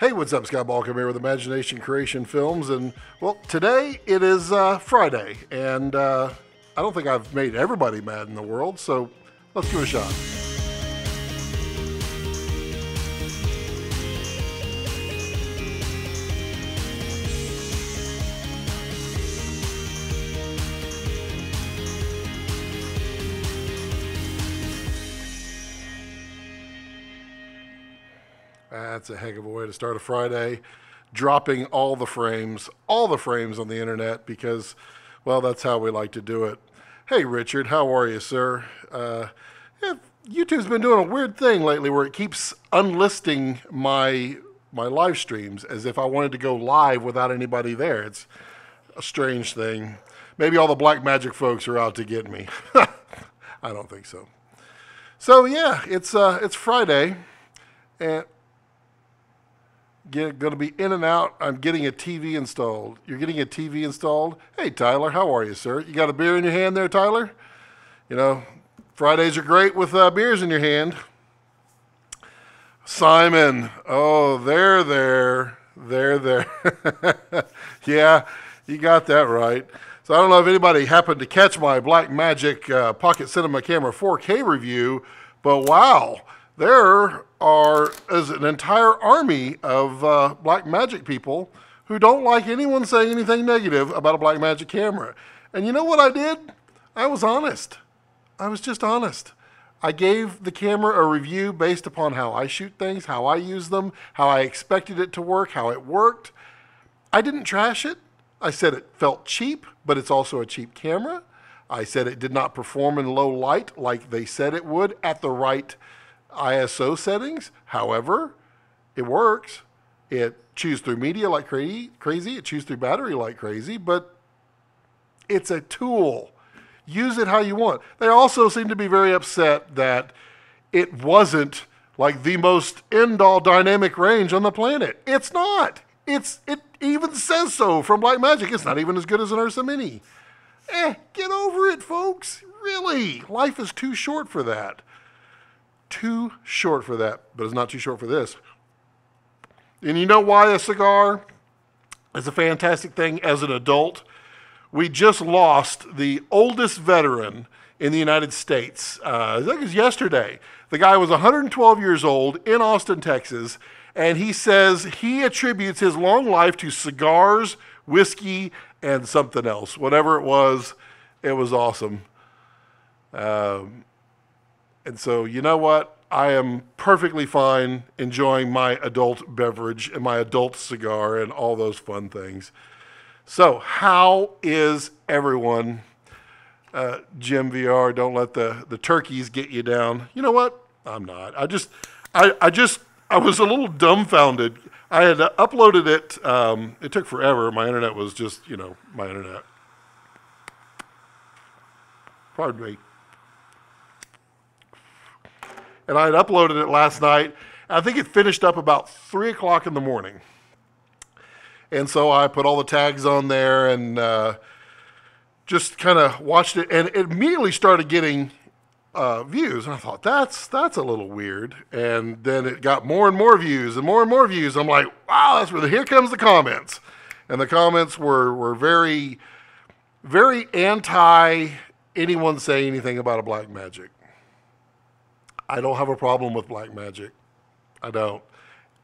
Hey, what's up? Scott Balkum here with Imagination Creation Films, and well, today it is Friday, and I don't think I've made everybody mad in the world, so let's give it a shot. That's a heck of a way to start a Friday, dropping all the frames on the internet because, well, that's how we like to do it. Hey, Richard, how are you, sir? YouTube's been doing a weird thing lately where it keeps unlisting my live streams as if I wanted to go live without anybody there. It's a strange thing. Maybe all the Blackmagic folks are out to get me. I don't think so. So yeah, it's Friday, and going to be in and out. I'm getting a TV installed. You're getting a TV installed? Hey, Tyler, how are you, sir? You got a beer in your hand there, Tyler? You know, Fridays are great with beers in your hand. Simon, oh, there. Yeah, you got that right. So I don't know if anybody happened to catch my Blackmagic Pocket Cinema Camera 4K review, but wow, there is an entire army of Blackmagic people who don't like anyone saying anything negative about a Blackmagic camera. And you know what I did? I was honest. I was just honest. I gave the camera a review based upon how I shoot things, how I use them, how I expected it to work, how it worked. I didn't trash it. I said it felt cheap, but it's also a cheap camera. I said it did not perform in low light like they said it would at the right ISO settings. However, it works. It chews through media like crazy. It chews through battery like crazy, but it's a tool. Use it how you want. They also seem to be very upset that it wasn't like the most end-all dynamic range on the planet. It's not. It even says so from Blackmagic. It's not even as good as an Ursa Mini. Get over it, folks. Really, life is too short for that. Too short for that, but it's not too short for this. And you know why a cigar is a fantastic thing as an adult? We just lost the oldest veteran in the United States. I think it was yesterday. The guy was 112 years old in Austin, Texas, and he says he attributes his long life to cigars, whiskey, and something else. Whatever it was awesome. And so, you know what? I am perfectly fine enjoying my adult beverage and my adult cigar and all those fun things. So, how is everyone? Jim VR, don't let the turkeys get you down. You know what? I'm not. I was a little dumbfounded. I had uploaded it. It took forever. My internet was just, my internet. Pardon me. And I had uploaded it last night. I think it finished up about 3 o'clock in the morning. And so I put all the tags on there and just kind of watched it. And it immediately started getting views. And I thought, that's a little weird. And then it got more and more views and more and more views. I'm like, wow, here comes the comments. And the comments were very, very anti anyone saying anything about a Blackmagic. I don't have a problem with Blackmagic. I don't.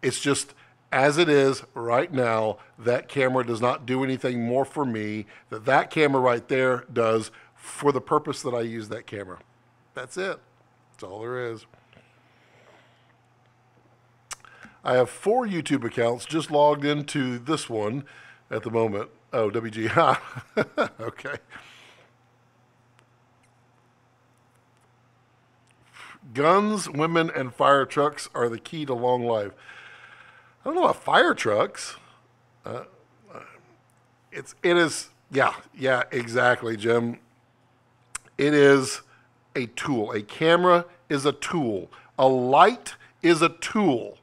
It's just, as it is right now, that camera does not do anything more for me that camera right there does for the purpose that I use that camera. That's it. That's all there is. I have 4 YouTube accounts just logged into this one at the moment. Oh, WG. Okay. Guns, women, and fire trucks are the key to long life. I don't know about fire trucks. It is, yeah, exactly, Jim. It is a tool. A camera is a tool. A light is a tool.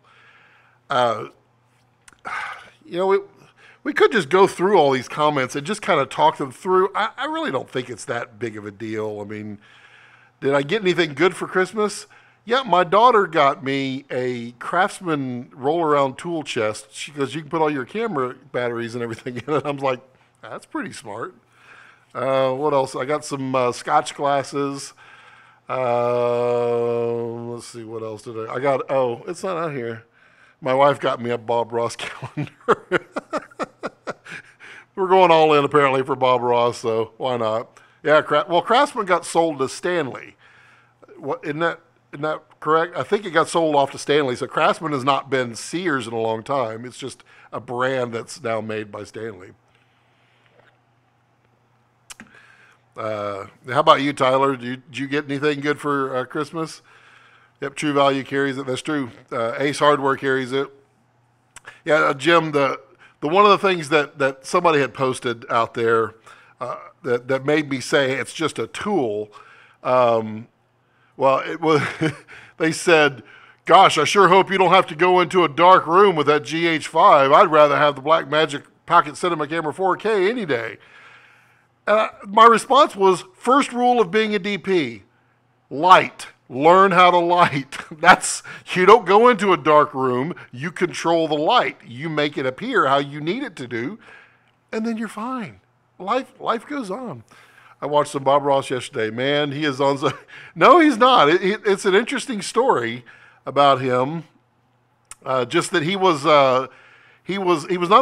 We could just go through all these comments and just kind of talk them through. I really don't think it's that big of a deal. I mean, did I get anything good for Christmas? Yeah, my daughter got me a Craftsman roll-around tool chest. She goes, you can put all your camera batteries and everything in it. I'm like, that's pretty smart. What else? I got some Scotch glasses. Let's see, what else did I got? Oh, it's not out here. My wife got me a Bob Ross calendar. We're going all in apparently for Bob Ross, so why not? Yeah, well, Craftsman got sold to Stanley. What isn't that correct? I think it got sold off to Stanley. So Craftsman has not been Sears in a long time. It's just a brand that's now made by Stanley. How about you, Tyler? Did you get anything good for Christmas? Yep, True Value carries it. That's true. Ace Hardware carries it. Yeah, Jim. The one of the things that somebody had posted out there that made me say it's just a tool. Well, it was. They said, "Gosh, I sure hope you don't have to go into a dark room with that GH5. I'd rather have the Blackmagic Pocket Cinema Camera 4K any day." My response was, first rule of being a DP, light. Learn how to light. You don't go into a dark room, you control the light. You make it appear how you need it to do, and then you're fine. Life goes on. I watched some Bob Ross yesterday. Man, he is on. No, he's not. It's an interesting story about him. Just that he was not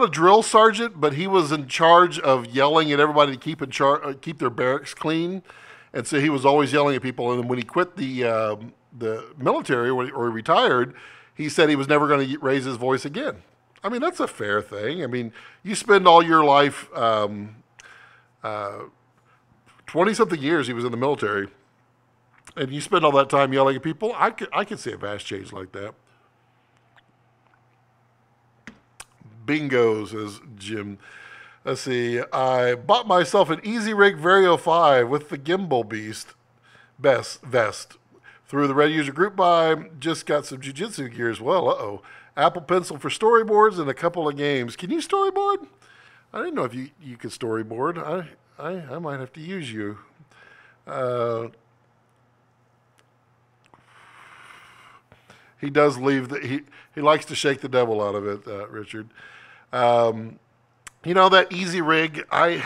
a drill sergeant, but he was in charge of yelling at everybody to keep their barracks clean, and so he was always yelling at people. And when he quit the military or he retired, he said he was never going to raise his voice again. I mean, that's a fair thing. I mean, you spend all your life, 20-something years he was in the military, and you spend all that time yelling at people. I could see a vast change like that. Bingo, says Jim. Let's see. I bought myself an Easy Rig Vario 5 with the gimbal vest through the Red User Group buy. Just got some jiu-jitsu gear as well. Uh-oh. Apple Pencil for storyboards and a couple of games. Can you storyboard? I didn't know if you could storyboard. I might have to use you. He does leave he likes to shake the devil out of it, Richard. That Easy Rig, I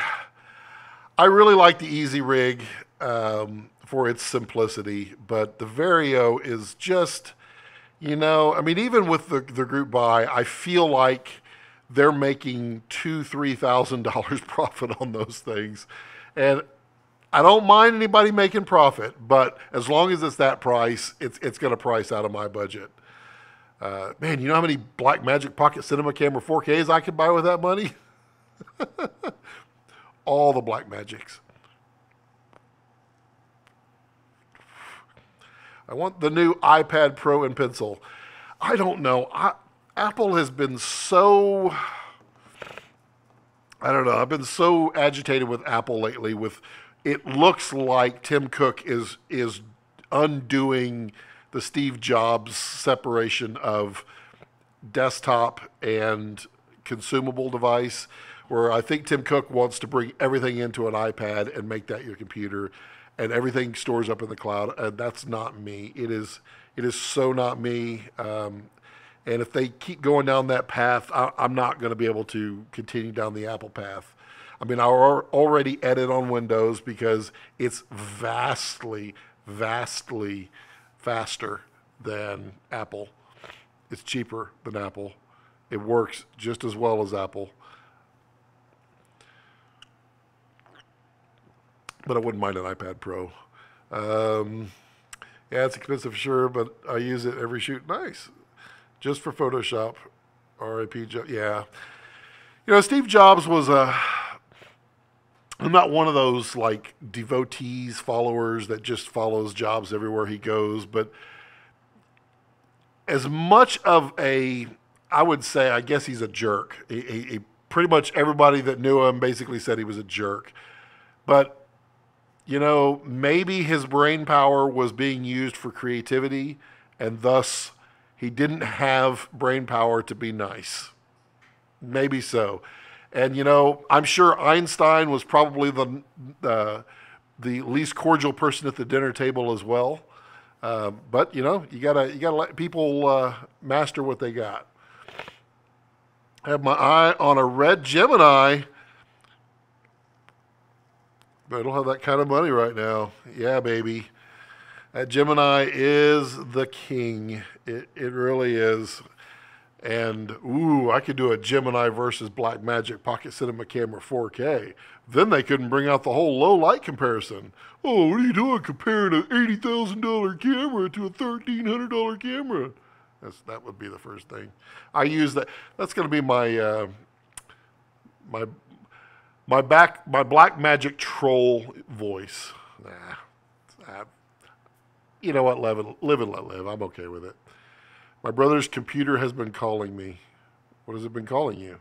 really like the Easy Rig for its simplicity, but the Vario is just, even with the group buy, I feel like they're making $2,000-$3,000 profit on those things. And I don't mind anybody making profit, but as long as it's that price, it's going to price out of my budget. Man, you know how many Blackmagic Pocket Cinema Camera 4Ks I could buy with that money? All the Blackmagics. I want the new iPad Pro and Pencil. I don't know. Apple has been so, I don't know. I've been so agitated with Apple lately. It looks like Tim Cook is undoing the Steve Jobs separation of desktop and consumable device, where I think Tim Cook wants to bring everything into an iPad and make that your computer, and everything stores up in the cloud. And that's not me. It is so not me. And if they keep going down that path, I'm not going to be able to continue down the Apple path. I mean, I already edit on Windows because it's vastly, vastly faster than Apple. It's cheaper than Apple. It works just as well as Apple. But I wouldn't mind an iPad Pro. Yeah, it's expensive, sure, but I use it every shoot. Nice. Just for Photoshop. R.I.P. Yeah. Steve Jobs was I'm not one of those like devotees, followers that just follows Jobs everywhere he goes, but as much of I would say, I guess he's a jerk. He pretty much everybody that knew him basically said he was a jerk. But, maybe his brain power was being used for creativity, and thus he didn't have brain power to be nice. Maybe so. And, I'm sure Einstein was probably the least cordial person at the dinner table as well. But you know, you gotta let people master what they got. I have my eye on a red Gemini, but I don't have that kind of money right now. Yeah, baby. That Gemini is the king. It really is. And, ooh, I could do a Gemini versus Blackmagic Pocket Cinema Camera 4K. Then they couldn't bring out the whole low light comparison. Oh, what are you doing comparing an $80,000 camera to a $1,300 camera? That would be the first thing. I use that. That's going to be my my Blackmagic troll voice. You know what? Live and let live. I'm okay with it. My brother's computer has been calling me. What has it been calling you?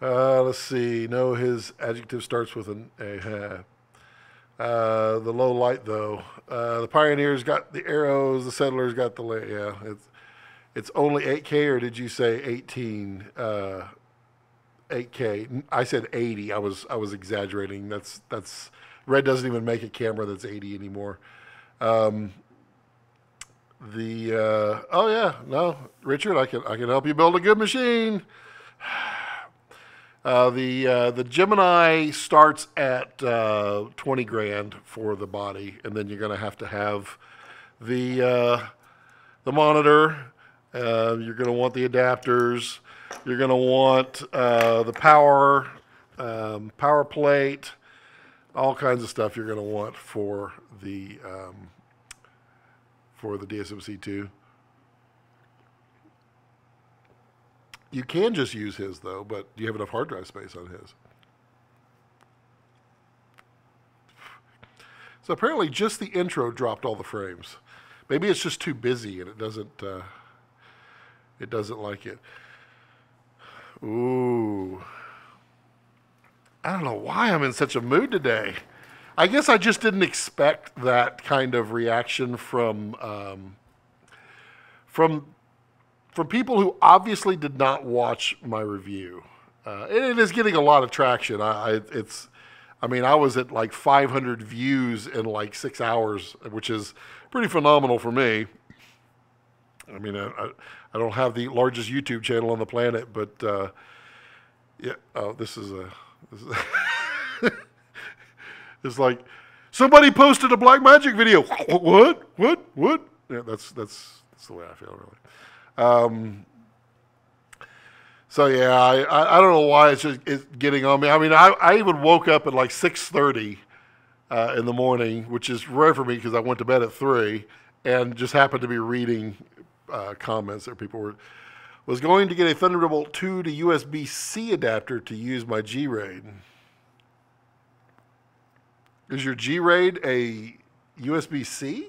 Let's see. No, his adjective starts with an a. The low light, though. The Pioneers got the arrows. The Settlers got the yeah. It's only 8K, or did you say 18? 8K. I said 80. I was exaggerating. That's Red doesn't even make a camera that's 80 anymore. Oh yeah, no, Richard, I can help you build a good machine. The Gemini starts at 20 grand for the body, and then you're going to have the monitor. You're going to want the adapters. You're going to want the power plate, all kinds of stuff you're going to want for the DSMC2. You can just use his, though, but do you have enough hard drive space on his? So apparently just the intro dropped all the frames. Maybe it's just too busy and it doesn't like it. Ooh. I don't know why I'm in such a mood today. I guess I just didn't expect that kind of reaction from people who obviously did not watch my review. It is getting a lot of traction. I was at like 500 views in like 6 hours, which is pretty phenomenal for me. I mean, I don't have the largest YouTube channel on the planet, but yeah. Oh, this is it's like somebody posted a Blackmagic video. What? Yeah, that's the way I feel, really. So yeah, I don't know why it's getting on me. I mean, I even woke up at like 6:30 in the morning, which is rare for me because I went to bed at 3, and just happened to be reading comments that people was going to get a Thunderbolt 2 to USB-C adapter to use my G-Raid. Is your G-Raid a USB-C?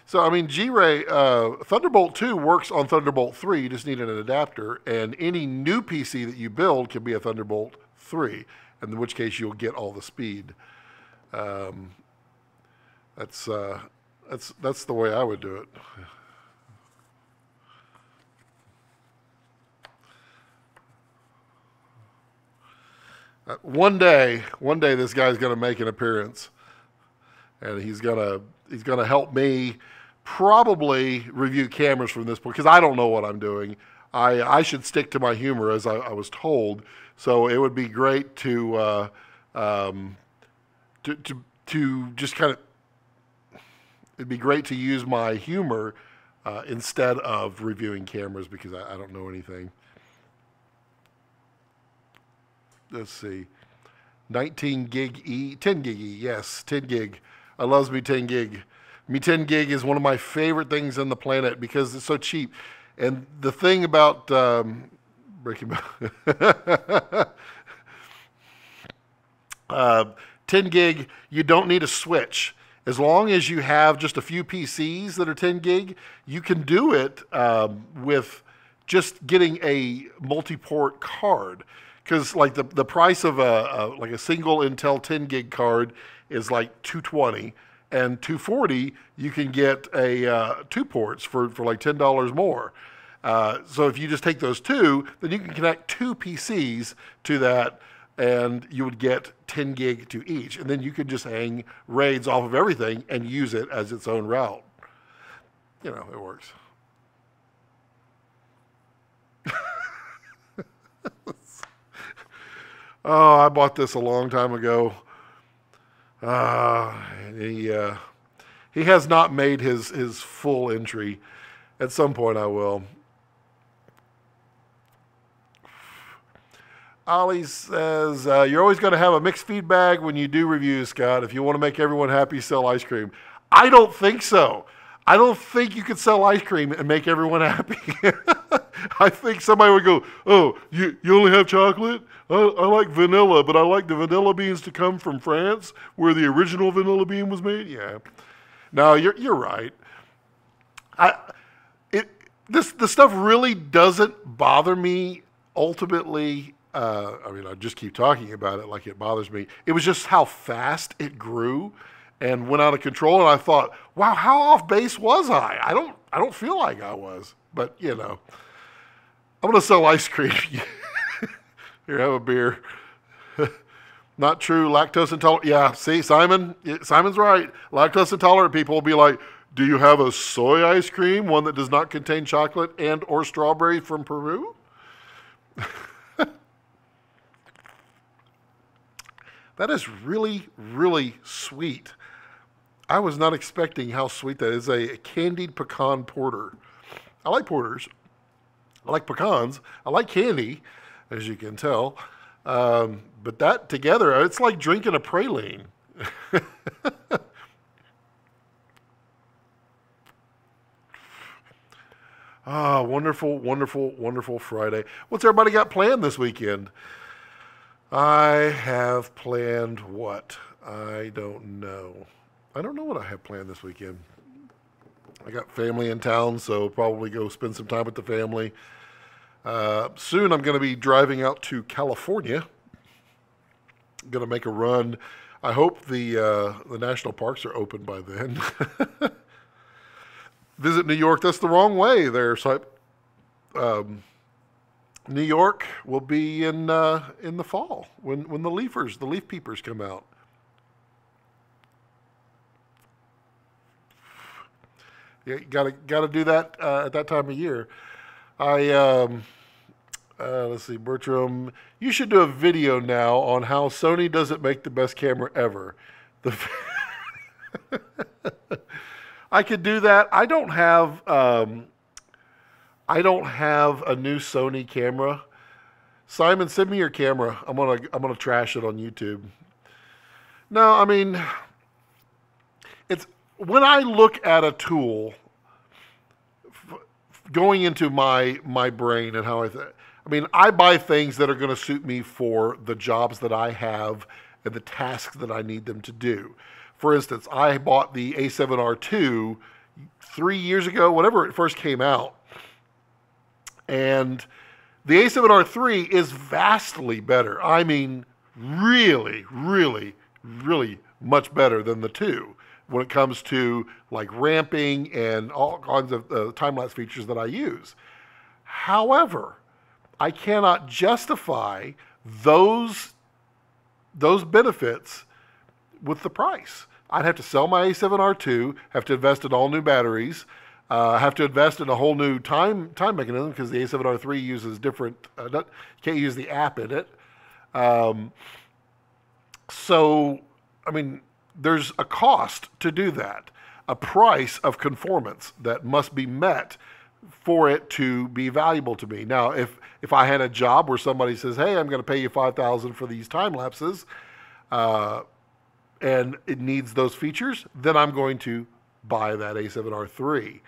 So, I mean, G-Ray, Thunderbolt 2 works on Thunderbolt 3. You just need an adapter. And any new PC that you build can be a Thunderbolt 3, in which case you'll get all the speed. That's the way I would do it. One day, this guy's going to make an appearance, and he's gonna help me probably review cameras from this point, because I don't know what I'm doing. I should stick to my humor, as I was told. So it would be great to just kind of, it'd be great to use my humor instead of reviewing cameras, because I don't know anything. Let's see, 19 gig E, 10 gig E, yes, 10 gig. I loves me 10 gig. Me 10 gig is one of my favorite things on the planet because it's so cheap. And the thing about Breaking Bad, 10 gig, you don't need a switch. As long as you have just a few PCs that are 10 gig, you can do it with just getting a multi-port card. Because like the price of a single Intel 10 gig card is like $220, and $240 you can get a 2 ports for like $10 more. So if you just take those two, then you can connect two PCs to that, and you would get 10 gig to each. And then you could just hang RAIDs off of everything and use it as its own route. You know, it works. Oh, I bought this a long time ago. And he has not made his full entry. At some point I will. Ollie says, you're always going to have a mixed feedback when you do reviews, Scott. If you want to make everyone happy, sell ice cream. I don't think so. I don't think you could sell ice cream and make everyone happy. I think somebody would go, oh, you only have chocolate? I like vanilla, but I like the vanilla beans to come from France, where the original vanilla bean was made. Yeah. No, you're right. The stuff really doesn't bother me ultimately. I mean, I just keep talking about it like it bothers me. It was just how fast it grew and went out of control. And I thought, wow, how off base was I? I don't feel like I was, but you know, I'm going to sell ice cream. Here, have a beer. Not true. Lactose intolerant. Yeah, see, Simon's right. Lactose intolerant people will be like, do you have a soy ice cream, one that does not contain chocolate and or strawberry from Peru? That is really, really sweet. I was not expecting how sweet that is. A candied pecan porter. I like porters. I like pecans. I like candy, as you can tell. But that together, it's like drinking a praline. Ah, wonderful, wonderful, wonderful Friday. What's everybody got planned this weekend? I have planned what? I don't know. I don't know what I have planned this weekend. I got family in town, so probably go spend some time with the family. Soon I'm going to be driving out to California. I'm going to make a run. I hope the national parks are open by then. Visit New York. That's the wrong way there. So New York will be in the fall when the leaf peepers come out. Yeah, gotta do that at that time of year. Let's see, Bertram. You should do a video now on how Sony doesn't make the best camera ever. I could do that. I don't have a new Sony camera. Simon, send me your camera. I'm gonna trash it on YouTube. No, I mean, it's when I look at a tool going into my brain and how I mean, I buy things that are going to suit me for the jobs that I have and the tasks that I need them to do. For instance, I bought the A7R2 3 years ago, whenever it first came out. And the A7R3 is vastly better. I mean, really, really, really much better than the 2 when it comes to like ramping and all kinds of time-lapse features that I use. However, I cannot justify those benefits with the price. I'd have to sell my A7R2, have to invest in all new batteries, have to invest in a whole new time mechanism because the A7R3 uses different, you can't use the app in it. So, I mean, there's a cost to do that, a price of conformance that must be met for it to be valuable to me. Now, if I had a job where somebody says, hey, I'm going to pay you $5,000 for these time lapses, and it needs those features, then I'm going to buy that A7R3.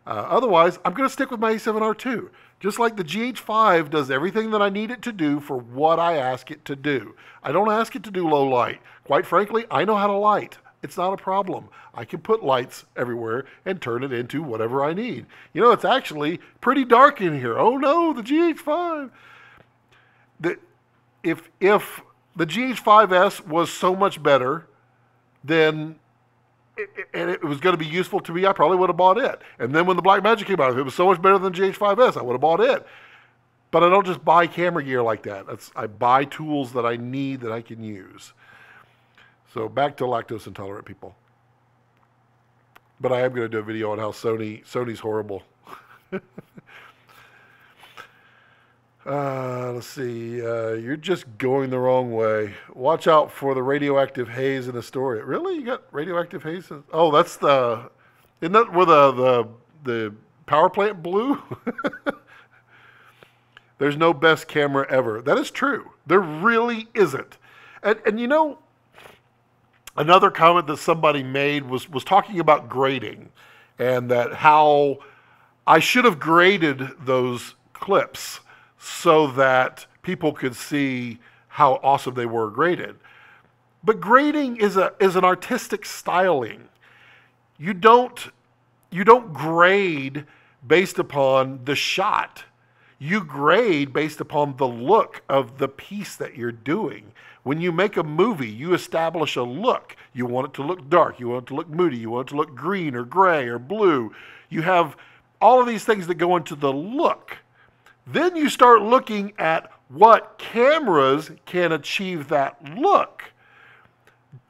Otherwise, I'm going to stick with my A7R2. Just like the GH5 does everything that I need it to do for what I ask it to do. I don't ask it to do low light. Quite frankly, I know how to light. It's not a problem. I can put lights everywhere and turn it into whatever I need. You know, it's actually pretty dark in here. Oh no, the GH5. If the GH5S was so much better, then and it was going to be useful to me, I probably would have bought it. And then when the Blackmagic came out, if it was so much better than the GH5S, I would have bought it. But I don't just buy camera gear like that. I buy tools that I need that I can use. So back to lactose intolerant people. But I am going to do a video on how Sony's horrible. Let's see. You're just going the wrong way. Watch out for the radioactive haze in Astoria. Really? You got radioactive haze? Oh, that's the... Isn't that where the power plant blew? There's no best camera ever. That is true. There really isn't. And you know, another comment that somebody made was talking about grading, and that how I should have graded those clips so that people could see how awesome they were graded. But grading is an artistic styling. You don't grade based upon the shot. You grade based upon the look of the piece that you're doing. When you make a movie, you establish a look. You want it to look dark. You want it to look moody. You want it to look green or gray or blue. You have all of these things that go into the look. Then you start looking at what cameras can achieve that look.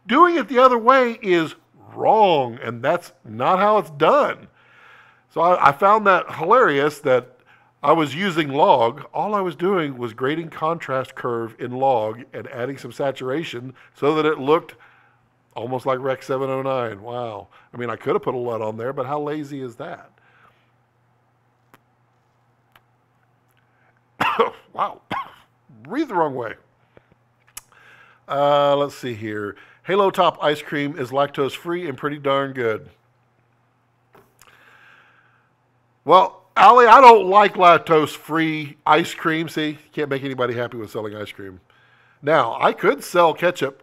Doing it the other way is wrong, and that's not how it's done. So I found that hilarious that I was using log. All I was doing was grading contrast curve in log and adding some saturation so that it looked almost like Rec 709. Wow. I mean, I could have put a LUT on there, but how lazy is that? Wow. Breathe the wrong way. Let's see here. Halo Top ice cream is lactose free and pretty darn good. Well, Allie, I don't like lactose-free ice cream. See, you can't make anybody happy with selling ice cream. Now, I could sell ketchup.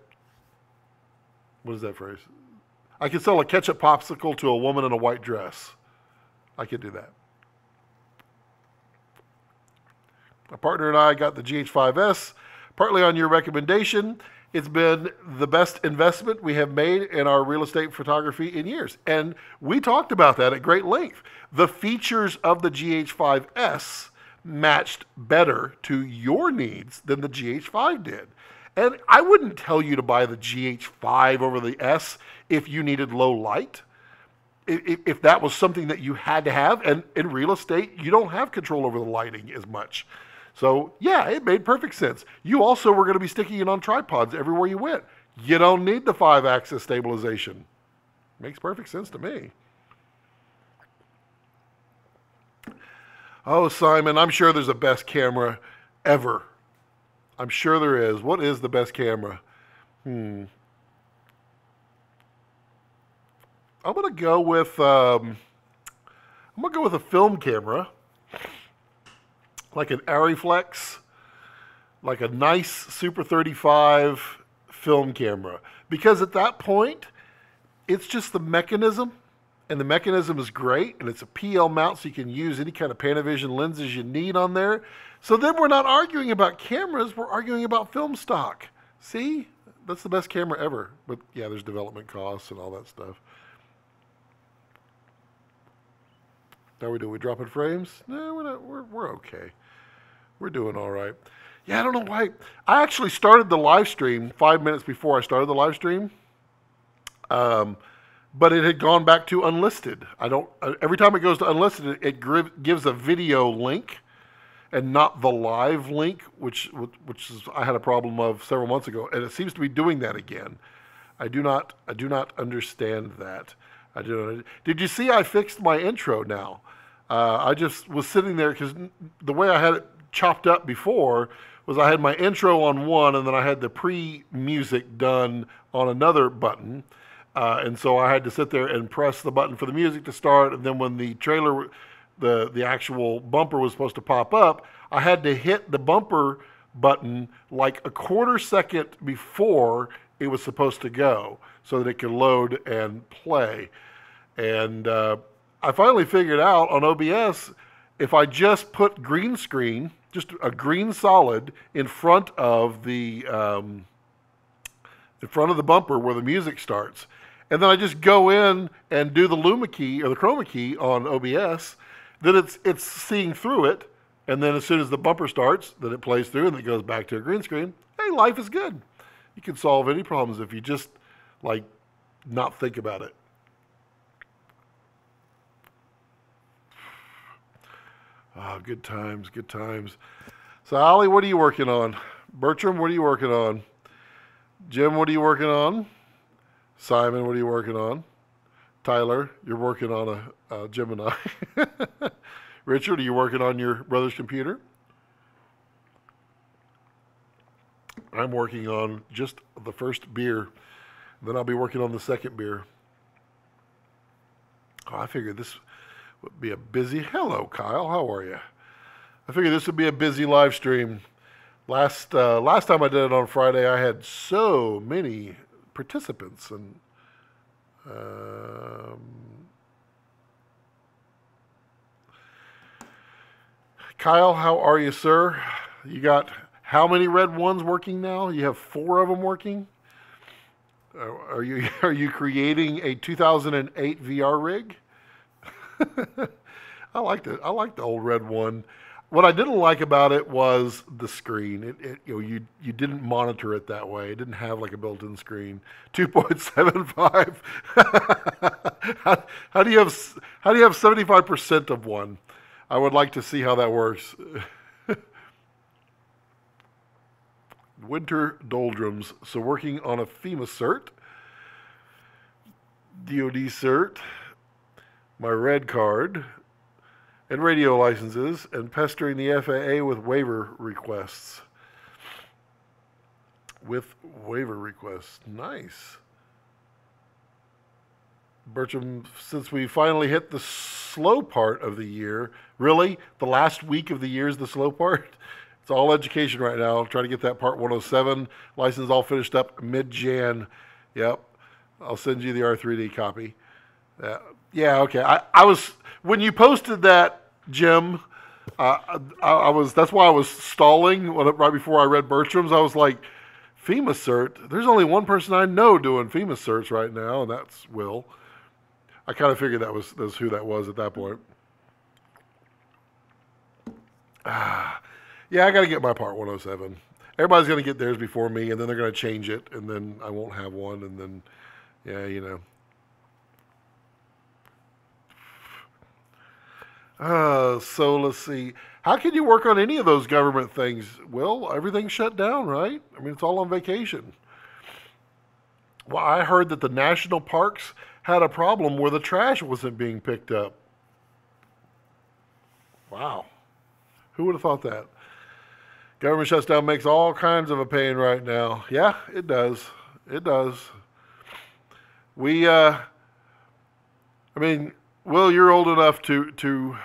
What is that phrase? I could sell a ketchup popsicle to a woman in a white dress. I could do that. My partner and I got the GH5S, partly on your recommendation. It's been the best investment we have made in our real estate photography in years. And we talked about that at great length. The features of the GH5S matched better to your needs than the GH5 did. And I wouldn't tell you to buy the GH5 over the S if you needed low light. If that was something that you had to have. And in real estate, you don't have control over the lighting as much. So, yeah, it made perfect sense. You also were going to be sticking it on tripods everywhere you went. You don't need the 5-axis stabilization. Makes perfect sense to me. Oh, Simon, I'm sure there's a best camera ever. I'm sure there is. What is the best camera? I'm going to go with a film camera. Like an Arriflex, like a nice Super 35 film camera. Because at that point, it's just the mechanism, and the mechanism is great, and it's a PL mount, so you can use any kind of Panavision lenses you need on there. So then we're not arguing about cameras, we're arguing about film stock. See? That's the best camera ever. But yeah, there's development costs and all that stuff. How are we doing? We dropping frames? No, we're not. We're okay. We're doing all right. Yeah, I don't know why. I actually started the live stream 5 minutes before I started the live stream. But it had gone back to unlisted. Every time it goes to unlisted, it gives a video link and not the live link, which is I had a problem of several months ago, and it seems to be doing that again. I do not understand that. Did you see I fixed my intro now? I just was sitting there because the way I had it chopped up before was I had my intro on one and then I had the pre-music done on another button. And so I had to sit there and press the button for the music to start. And then when the trailer, the actual bumper was supposed to pop up, I had to hit the bumper button like a quarter second before it was supposed to go so that it could load and play. And I finally figured out on OBS, if I just put green screen, just a green solid in front of the bumper where the music starts, and then I just go in and do the Luma key or the chroma key on OBS, then it's seeing through it, and then as soon as the bumper starts, then it plays through and it goes back to a green screen. Hey, life is good. You can solve any problems if you just like not think about it. Oh, good times, good times. So, Ollie, what are you working on? Bertram, what are you working on? Jim, what are you working on? Simon, what are you working on? Tyler, you're working on a Gemini. Richard, are you working on your brother's computer? I'm working on just the first beer. Then I'll be working on the second beer. Oh, I figured this would be a busy... Hello, Kyle. How are you? I figured this would be a busy live stream. Last time I did it on Friday, I had so many participants. And Kyle, how are you, sir? You got how many red ones working now? You have 4 of them working? Are you creating a 2008 VR rig? I liked it. I liked the old red one. What I didn't like about it was the screen. You didn't monitor it that way. It didn't have like a built-in screen. 2.75. How do you have 75% of one? I would like to see how that works. Winter doldrums. So working on a FEMA cert, DoD cert, my red card, and radio licenses, and pestering the FAA with waiver requests. Nice. Bertram, since we finally hit the slow part of the year, really? The last week of the year is the slow part? It's all education right now. I'll try to get that part 107 license all finished up mid-Jan. Yep. I'll send you the R3D copy. Yeah, okay. I was, when you posted that, Jim, that's why I was stalling right before I read Bertram's. I was like, FEMA cert? There's only one person I know doing FEMA certs right now, and that's Will. I kind of figured that was who that was at that point. Yeah, I got to get my part 107. Everybody's going to get theirs before me, and then they're going to change it, and then I won't have one, and then, yeah, you know. So let's see. How can you work on any of those government things? Well, everything's shut down, right? I mean, it's all on vacation. Well, I heard that the national parks had a problem where the trash wasn't being picked up. Wow. Who would have thought that? Government shutdown makes all kinds of a pain right now. Yeah, it does. It does. I mean, Will, you're old enough to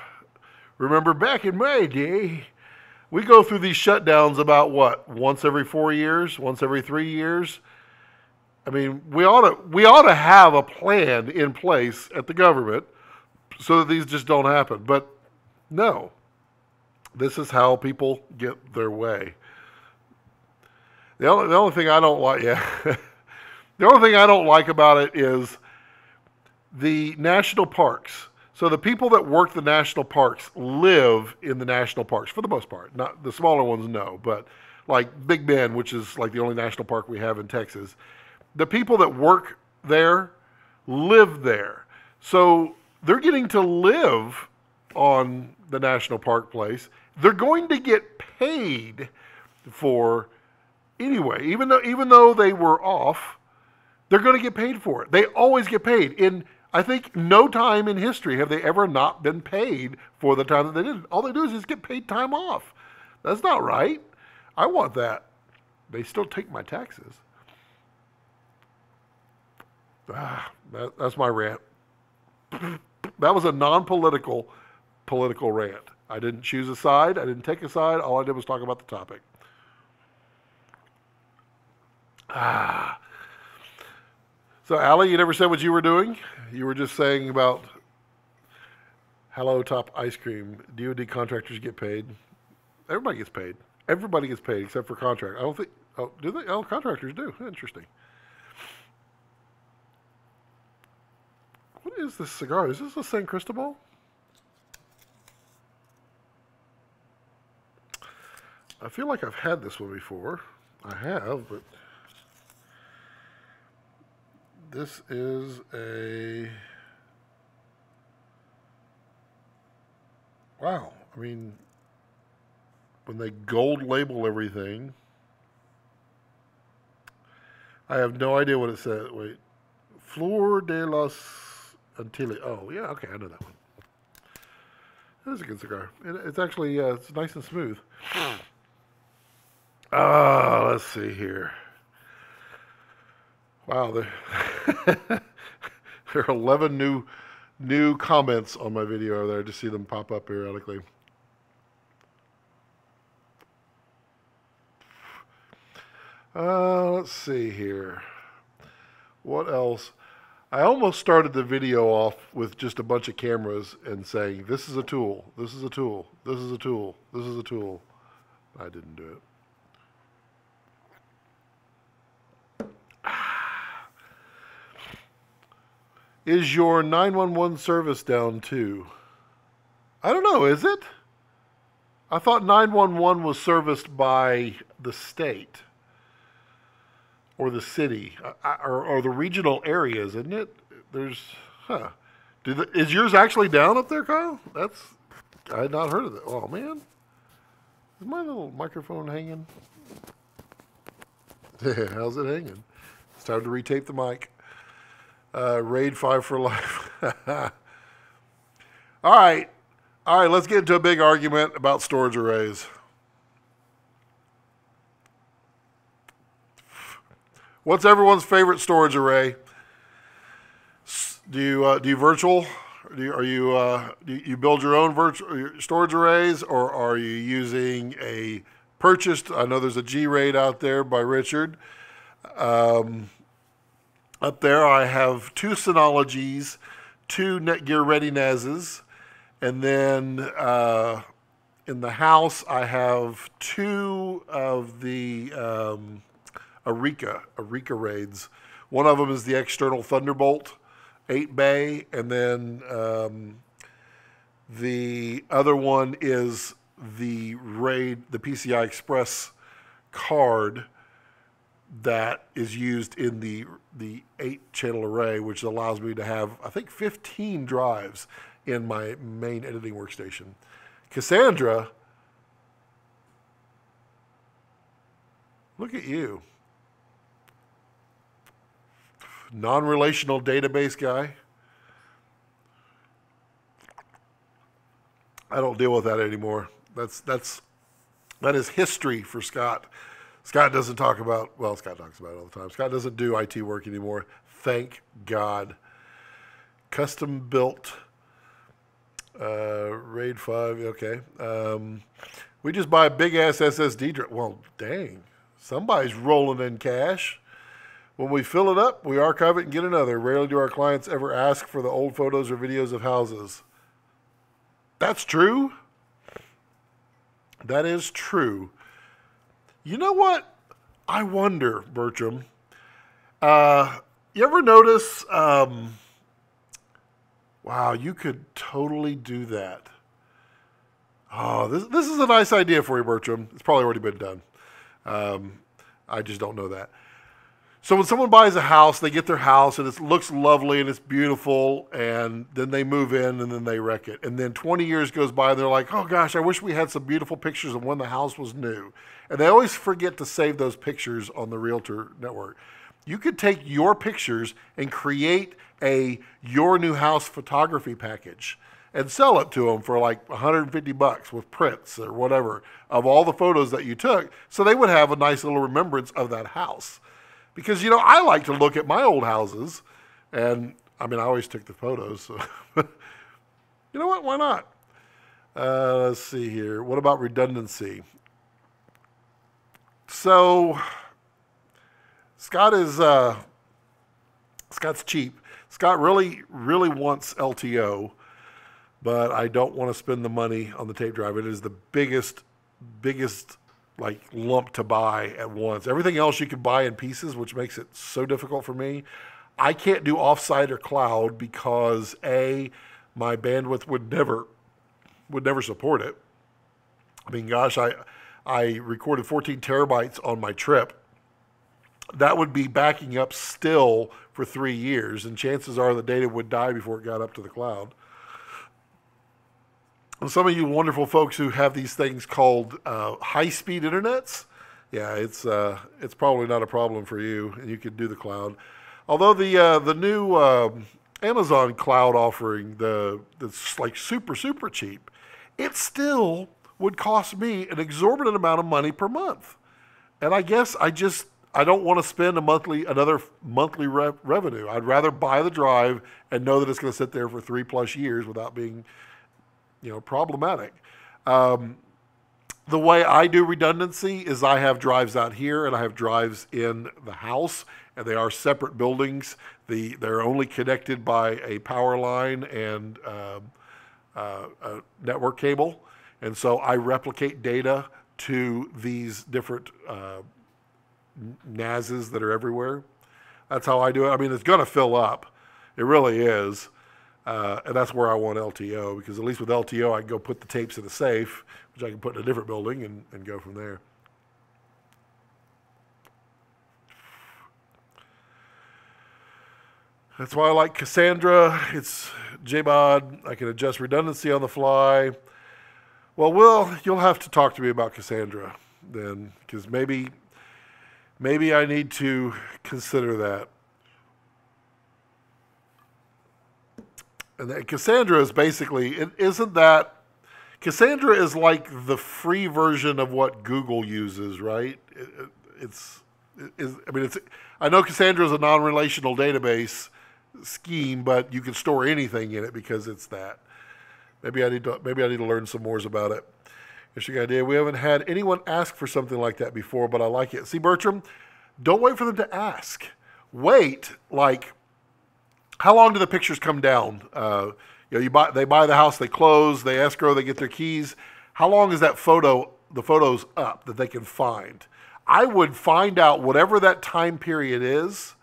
remember back in my day, we go through these shutdowns about what? Once every 4 years? Once every 3 years? I mean, we ought to have a plan in place at the government so that these just don't happen. But no. This is how people get their way. The only thing I don't like, the only thing I don't like about it is the national parks. So the people that work the national parks live in the national parks for the most part. Not the smaller ones, no, but like Big Bend, which is like the only national park we have in Texas. The people that work there live there. So they're getting to live on the national park place. They're going to get paid for anyway, even though they were off, they're going to get paid for it. They always get paid. In I think no time in history have they ever not been paid for the time that they did. All they do is just get paid time off. That's not right. I want that. They still take my taxes. That's my rant. That was a non-political rant. I didn't choose a side. I didn't take a side. All I did was talk about the topic. So, Allie, you never said what you were doing? You were just saying about Hello Top Ice Cream. DoD contractors get paid. Everybody gets paid. Everybody gets paid except for contract. I don't think... Oh, do they? Oh, contractors do. Interesting. is this cigar? Is this a San Cristobal? I feel like I've had this one before. I have, but this is a... Wow. I mean, when they gold label everything, I have no idea what it says. Wait. Flor de los Antilles. Oh, yeah, okay, I know that one. That is a good cigar. It's actually, it's nice and smooth. Let's see here. Wow, there are 11 new comments on my video there. I just see them pop up periodically. Let's see here. What else? I almost started the video off with just a bunch of cameras and saying, this is a tool, this is a tool, this is a tool, this is a tool. I didn't do it. Is your 911 service down too? I don't know, is it? I thought 911 was serviced by the state or the city or the regional areas, isn't it? There's, is yours actually down up there, Kyle? I had not heard of that. Oh, man. Is my little microphone hanging? How's it hanging? It's time to retape the mic. Raid 5 for life. All right, let's get into a big argument about storage arrays. What's everyone's favorite storage array? Do you virtual? Do you build your own virtual storage arrays, or are you using a purchased? I know there's a G-Raid out there by Richard. Up there, I have 2 Synologies, 2 Netgear Ready NASs, and then in the house, I have 2 of the Eureka Raids. One of them is the external Thunderbolt 8-bay, and then the other one is the Raid, the PCI Express card that is used in the 8-channel array, which allows me to have, I think, 15 drives in my main editing workstation. Cassandra, look at you. Non-relational database guy. I don't deal with that anymore. That is history for Scott. Scott doesn't talk about, well, Scott talks about it all the time. Scott doesn't do IT work anymore. Thank God. Custom built RAID 5, okay. We just buy a big ass SSD drive. Well, dang. Somebody's rolling in cash. When we fill it up, we archive it and get another. Rarely do our clients ever ask for the old photos or videos of houses. That's true. That is true. You know what? I wonder, Bertram. You ever notice, wow, you could totally do that. Oh, this is a nice idea for you, Bertram. It's probably already been done. I just don't know that. So when someone buys a house, they get their house and it looks lovely and it's beautiful, and then they move in and then they wreck it. And then 20 years goes by and they're like, oh gosh, I wish we had some beautiful pictures of when the house was new. And they always forget to save those pictures on the Realtor Network. You could take your pictures and create a your new house photography package and sell it to them for like $150 with prints or whatever of all the photos that you took, so they would have a nice little remembrance of that house. Because, you know, I like to look at my old houses, and, I mean, I always took the photos, so, you know what, why not? Let's see here. What about redundancy? So, Scott's cheap. Scott really wants LTO, but I don't want to spend the money on the tape drive. It is the biggest like lump to buy at once. Everything else you can buy in pieces, which makes it so difficult for me. I can't do offsite or cloud because my bandwidth would never support it. I mean, gosh, I recorded 14 terabytes on my trip. That would be backing up still for 3 years, and chances are the data would die before it got up to the cloud. And some of you wonderful folks who have these things called high-speed internets, yeah, it's probably not a problem for you, and you can do the cloud. Although the new Amazon cloud offering, that's like super cheap, it still would cost me an exorbitant amount of money per month. And I guess I don't want to spend another monthly revenue. I'd rather buy the drive and know that it's going to sit there for 3+ years without being, problematic. The way I do redundancy is I have drives out here and I have drives in the house, and they are separate buildings. They're only connected by a power line and a network cable. And so I replicate data to these different NASs that are everywhere. That's how I do it. I mean, it's going to fill up. It really is. And that's where I want LTO, because at least with LTO, I can go put the tapes in a safe, which I can put in a different building and go from there. That's why I like Cassandra. It's JBOD. I can adjust redundancy on the fly. Well, Will, you'll have to talk to me about Cassandra then, because maybe I need to consider that. And that Cassandra is basically, Cassandra is like the free version of what Google uses, right? I know Cassandra is a non-relational database scheme, but you can store anything in it because it's that. Maybe I need to learn some more about it. Interesting idea. We haven't had anyone ask for something like that before, but I like it. See, Bertram, don't wait for them to ask. Wait, like, how long do the pictures come down? They buy the house, they close, they escrow, they get their keys. How long is the photos up that they can find? I would find out whatever that time period is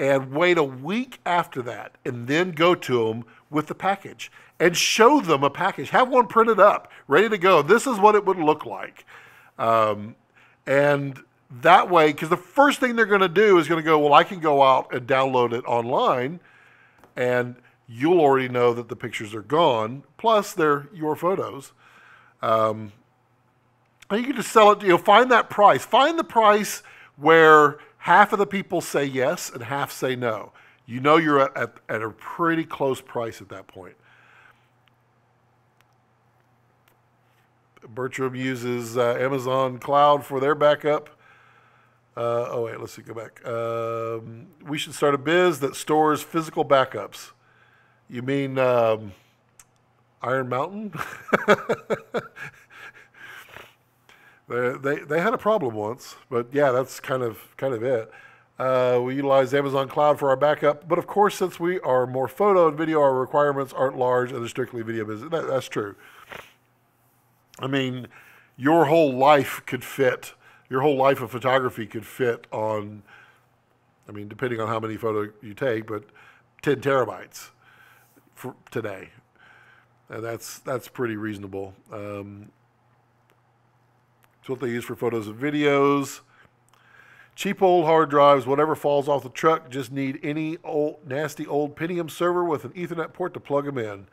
and wait a week after that and then go to them with the package and show them a package. Have one printed up, ready to go. This is what it would look like. And that way, because the first thing they're going to do is going to go, well, I can go out and download it online, and you'll already know that the pictures are gone, plus they're your photos. And you can just sell it, find that price. Find the price where half of the people say yes and half say no. You know you're at a pretty close price at that point. Bertram uses Amazon Cloud for their backup. Let's see, go back. We should start a biz that stores physical backups. You mean Iron Mountain? They had a problem once, but yeah, that's kind of it. We utilize Amazon Cloud for our backup, but of course, since we are more photo and video, our requirements aren't large and they're strictly video business. That's true. I mean, your whole life of photography could fit on, depending on how many photos you take, but 10 terabytes for today. And that's pretty reasonable. It's what they use for photos and videos. Cheap old hard drives, whatever falls off the truck, just need any nasty old Pentium server with an Ethernet port to plug them in.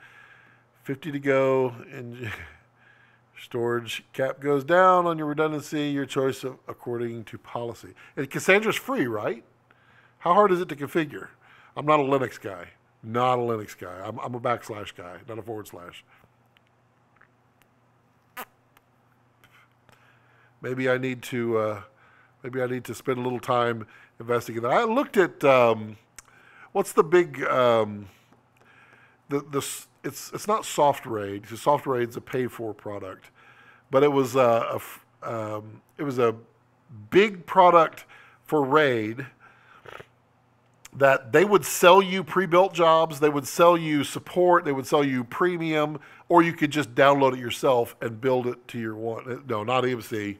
50 to go, and storage cap goes down on your redundancy, your choice according to policy. And Cassandra's free, right? How hard is it to configure? I'm not a Linux guy. Not a Linux guy. I'm a backslash guy, not a forward slash. Maybe I need to spend a little time investigating that. I looked at what's the big it's not Soft Raid, because Soft Raid's a paid-for product, but it was a big product for Raid that they would sell you pre-built jobs, they would sell you support, they would sell you premium, or you could just download it yourself and build it to your one. No, not EMC.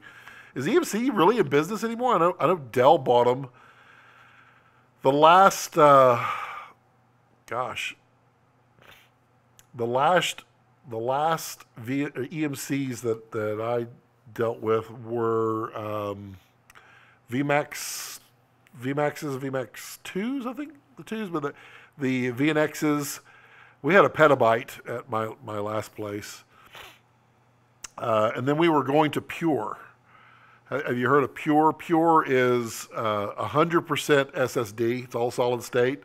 Is EMC really in business anymore? I know Dell bought them. the last, gosh, the last EMCs that I dealt with were VMAX, VMAX 2s, I think, the 2s, but the VNXs, we had a petabyte at my last place. And then we were going to Pure. Have you heard of Pure? Pure is 100% SSD. It's all solid state.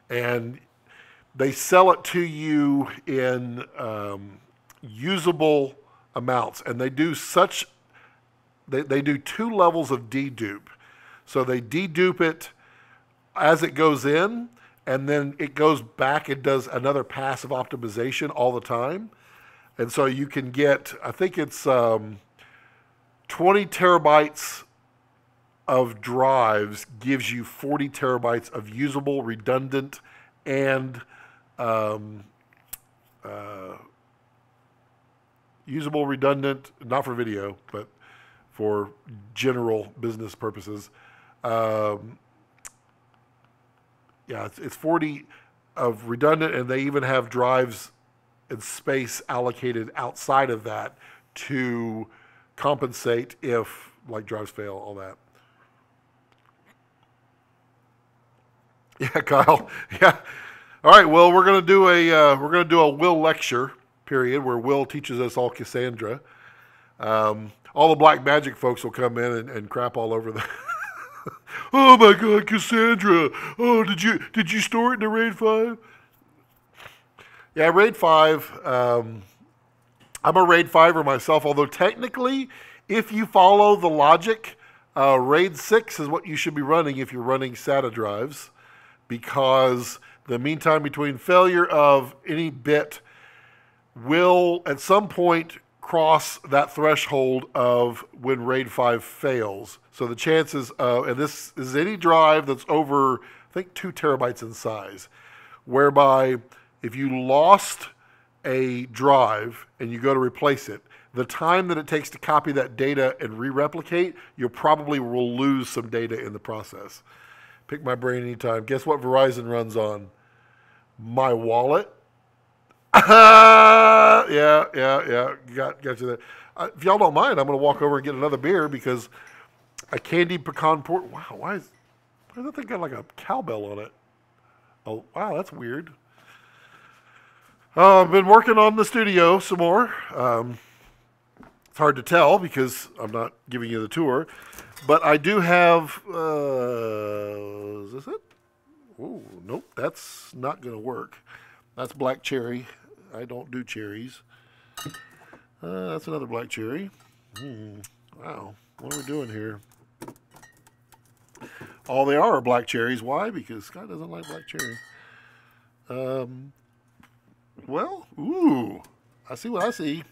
And they sell it to you in usable amounts. And they do they do 2 levels of dedupe. So they dedupe it as it goes in, and then it goes back and does another pass of optimization all the time. And so you can get, I think it's 20 terabytes of drives gives you 40 terabytes of usable, redundant, and usable, redundant, not for video, but for general business purposes. Yeah, it's 40 of redundant, and they even have drives and space allocated outside of that to compensate if like drives fail, all that. Yeah, Kyle. Yeah. All right. Well, we're gonna do a Will lecture period where Will teaches us all Cassandra. All the Blackmagic folks will come in and crap all over the. Oh my God, Cassandra! Oh, did you store it in the RAID 5? Yeah, RAID 5. I'm a RAID 5er myself, although technically, if you follow the logic, RAID 6 is what you should be running if you're running SATA drives, because the mean time between failure of any bit will at some point cross that threshold of when RAID 5 fails. So the chances of, and this is any drive that's over, I think, 2 terabytes in size, whereby if you lost a drive and you go to replace it, the time that it takes to copy that data and re-replicate, you probably will lose some data in the process. Pick my brain anytime. Guess what Verizon runs on? My wallet. Yeah. Got you there. If y'all don't mind, I'm going to walk over and get another beer because a candied pecan port. Wow, why does that thing got like a cowbell on it? Oh, wow, that's weird. I've been working on the studio some more. It's hard to tell because I'm not giving you the tour, but I do have. Is this it? Oh, nope, that's not going to work. That's black cherry. I don't do cherries. That's another black cherry. Wow, what are we doing here? All they are black cherries. Why? Because Scott doesn't like black cherry. Well, ooh, I see what I see.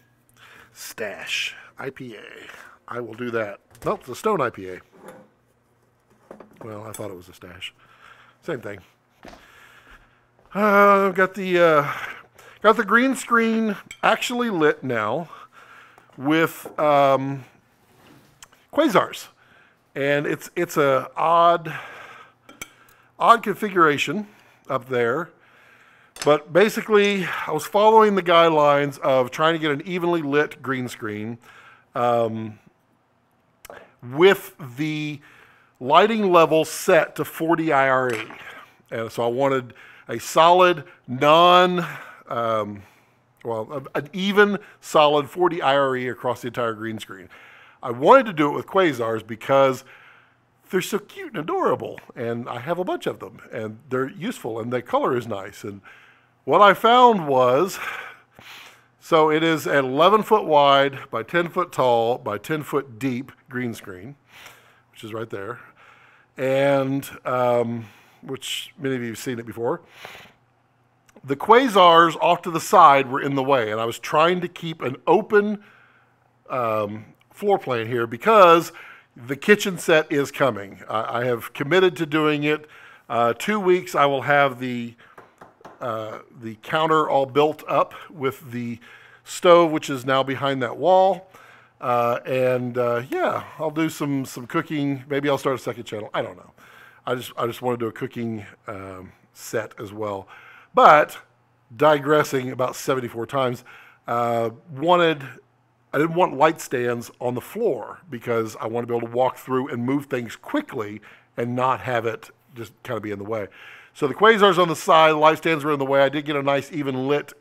Stash IPA. I will do that. Nope, it's a Stone IPA. Well, I thought it was a Stash. Same thing. Got the green screen actually lit now with quasars, and it's a odd configuration up there. But basically, I was following the guidelines of trying to get an evenly lit green screen with the lighting level set to 40 IRE. And so I wanted a solid, an even solid 40 IRE across the entire green screen. I wanted to do it with quasars because they're so cute and adorable, and I have a bunch of them, and they're useful, and the color is nice. And what I found was, so it is an 11 foot wide by 10 foot tall by 10 foot deep green screen, which is right there, and which many of you have seen it before. The quasars off to the side were in the way, and I was trying to keep an open floor plan here because the kitchen set is coming. I have committed to doing it. 2 weeks I will have the counter all built up with the stove, which is now behind that wall. Yeah, I'll do some cooking. Maybe I'll start a second channel. I don't know. I just want to do a cooking set as well. But digressing about 74 times, I didn't want light stands on the floor because I want to be able to walk through and move things quickly and not have it just kind of be in the way. So the quasars on the side, light stands were in the way. I did get a nice even lit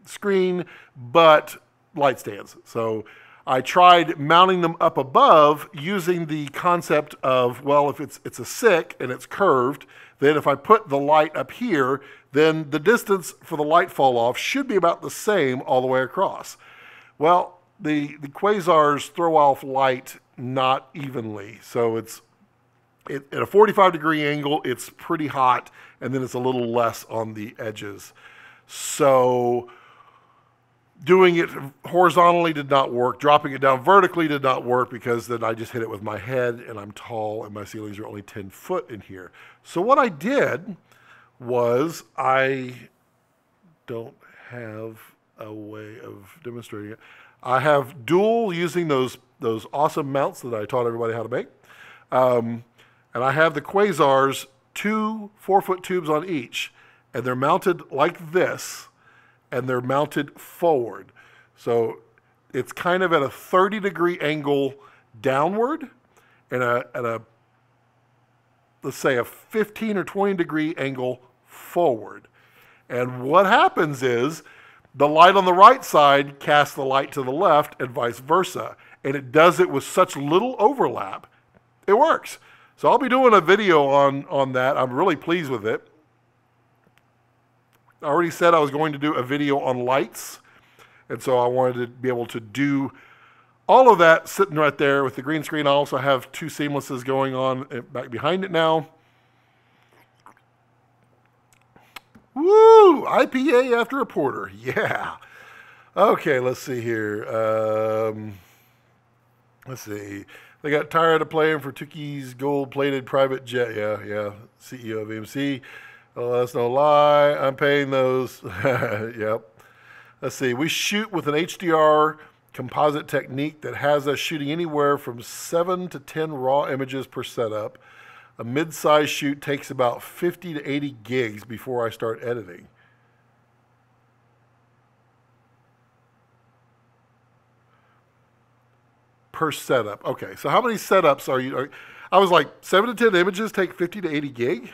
screen, but light stands. So I tried mounting them up above using the concept of, well, if it's a sick and it's curved, then if I put the light up here, then the distance for the light fall off should be about the same all the way across. Well, the quasars throw off light not evenly. So at a 45-degree angle, it's pretty hot, and then it's a little less on the edges. So doing it horizontally did not work. Dropping it down vertically did not work because then I just hit it with my head, and I'm tall, and my ceilings are only 10 foot in here. So what I did was, I don't have a way of demonstrating it. I have dual using those awesome mounts that I taught everybody how to make. And I have the quasars, 2 4-foot tubes on each, and they're mounted like this, and they're mounted forward. So it's kind of at a 30-degree angle downward and at a, let's say, a 15 or 20-degree angle forward. And what happens is the light on the right side casts the light to the left and vice versa. And it does it with such little overlap. It works. So I'll be doing a video on that. I'm really pleased with it. I already said I was going to do a video on lights. And so I wanted to be able to do all of that sitting right there with the green screen. I also have 2 seamlesses going on back behind it now. Woo! IPA after a porter. Yeah. Okay, let's see here. Let's see. They got tired of playing for Tookie's gold-plated private jet. Yeah. CEO of EMC. Oh, that's no lie. I'm paying those. Yep. Let's see. We shoot with an HDR composite technique that has us shooting anywhere from 7 to 10 raw images per setup. A mid-size shoot takes about 50 to 80 gigs before I start editing. Per setup. Okay, so how many setups are you? I was like, 7 to 10 images take 50 to 80 gig?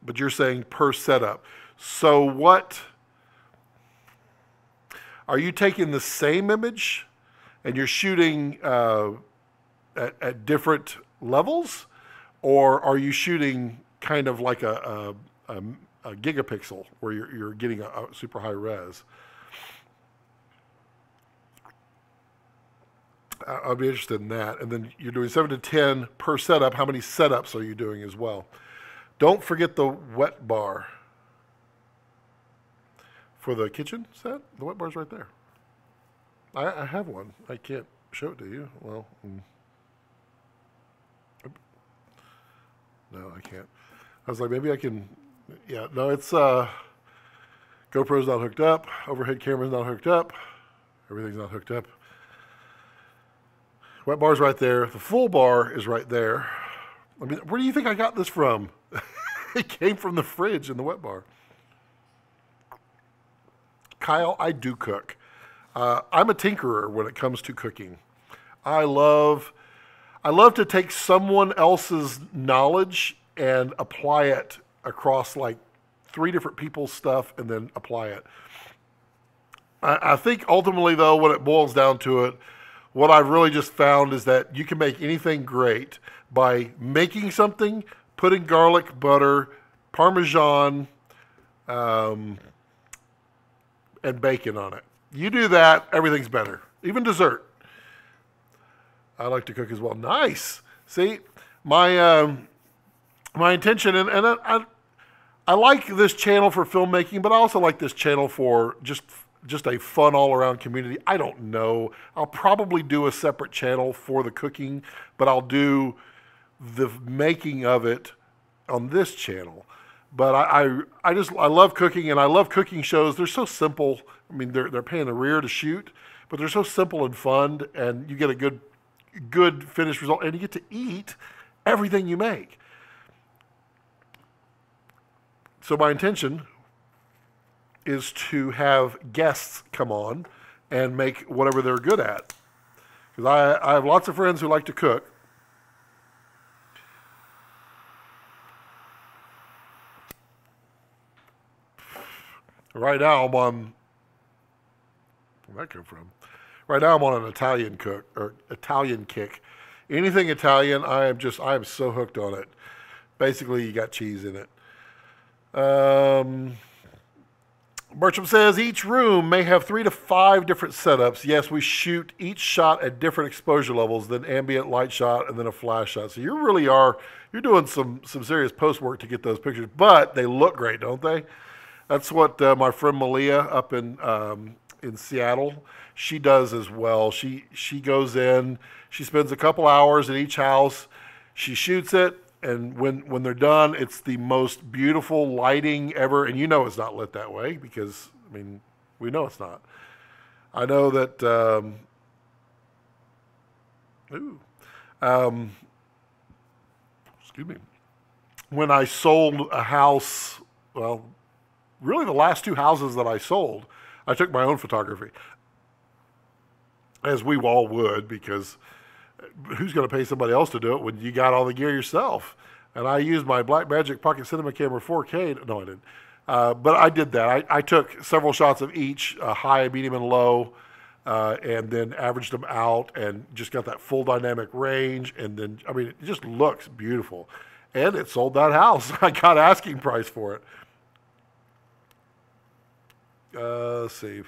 But you're saying per setup. So what? Are you taking the same image and you're shooting at different levels? Or are you shooting kind of like a gigapixel where you're getting a super high res? I'd be interested in that. And then you're doing 7 to 10 per setup. How many setups are you doing as well? Don't forget the wet bar. For the kitchen set, the wet bar's right there. I have one. I can't show it to you. Well, no, I can't. I was like, maybe I can. Yeah, no, it's GoPro's not hooked up. Overhead camera's not hooked up. Everything's not hooked up. Wet bar's right there. The full bar is right there. I mean, where do you think I got this from? It came from the fridge in the wet bar. Kyle, I do cook. I'm a tinkerer when it comes to cooking. I love to take someone else's knowledge and apply it across like 3 different people's stuff and then apply it. I think ultimately, though, when it boils down to it, what I've really just found is that you can make anything great by making something, putting garlic, butter, Parmesan, and bacon on it. You do that, everything's better. Even dessert. I like to cook as well. Nice. See, my intention, and I like this channel for filmmaking, but I also like this channel for just a fun all-around community. I don't know. I'll probably do a separate channel for the cooking, but I'll do the making of it on this channel. But I love cooking, and I love cooking shows. They're so simple. I mean, they're paying the rear to shoot, but they're so simple and fun, and you get a good finished result, and you get to eat everything you make. So my intention is to have guests come on and make whatever they're good at. Because I have lots of friends who like to cook. Right now I'm on, where'd that come from? Right now I'm on an Italian cook, or Italian kick. Anything Italian, I am so hooked on it. Basically, you got cheese in it. Bertram says each room may have 3 to 5 different setups. Yes, we shoot each shot at different exposure levels, then ambient light shot, and then a flash shot. So you're doing some serious post work to get those pictures, but they look great, don't they? That's what my friend Malia up in Seattle, she does as well. She goes in, she spends a couple hours at each house, she shoots it, and when they're done, it's the most beautiful lighting ever. And you know it's not lit that way because, I mean, we know it's not. I know that, excuse me. When I sold a house, well, really the last 2 houses that I sold, I took my own photography. As we all would, because who's going to pay somebody else to do it when you got all the gear yourself? And I used my Blackmagic Pocket Cinema Camera 4K. No, I didn't. But I did that. I took several shots of each, high, medium, and low, and then averaged them out and just got that full dynamic range. And then, I mean, it just looks beautiful. And it sold that house. I got asking price for it. Let's see.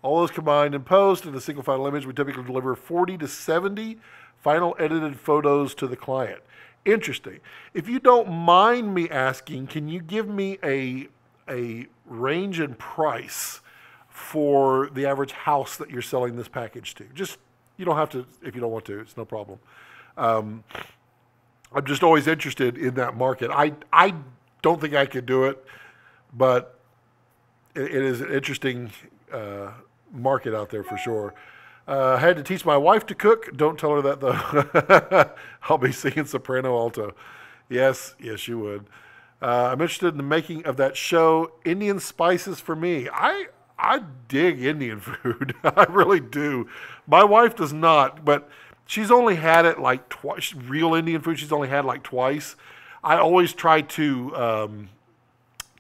All those combined in post in a single final image, we typically deliver 40 to 70 final edited photos to the client. Interesting. If you don't mind me asking, can you give me a range and price for the average house that you're selling this package to? Just, you don't have to if you don't want to. It's no problem. I'm just always interested in that market. I don't think I could do it, but it is an interesting market out there for sure. I had to teach my wife to cook. Don't tell her that though. I'll be singing soprano alto. Yes, you would. I'm interested in the making of that show, Indian Spices for Me. I dig Indian food. I really do. My wife does not, but she's only had it like twice. Real Indian food, she's only had like twice. I always try to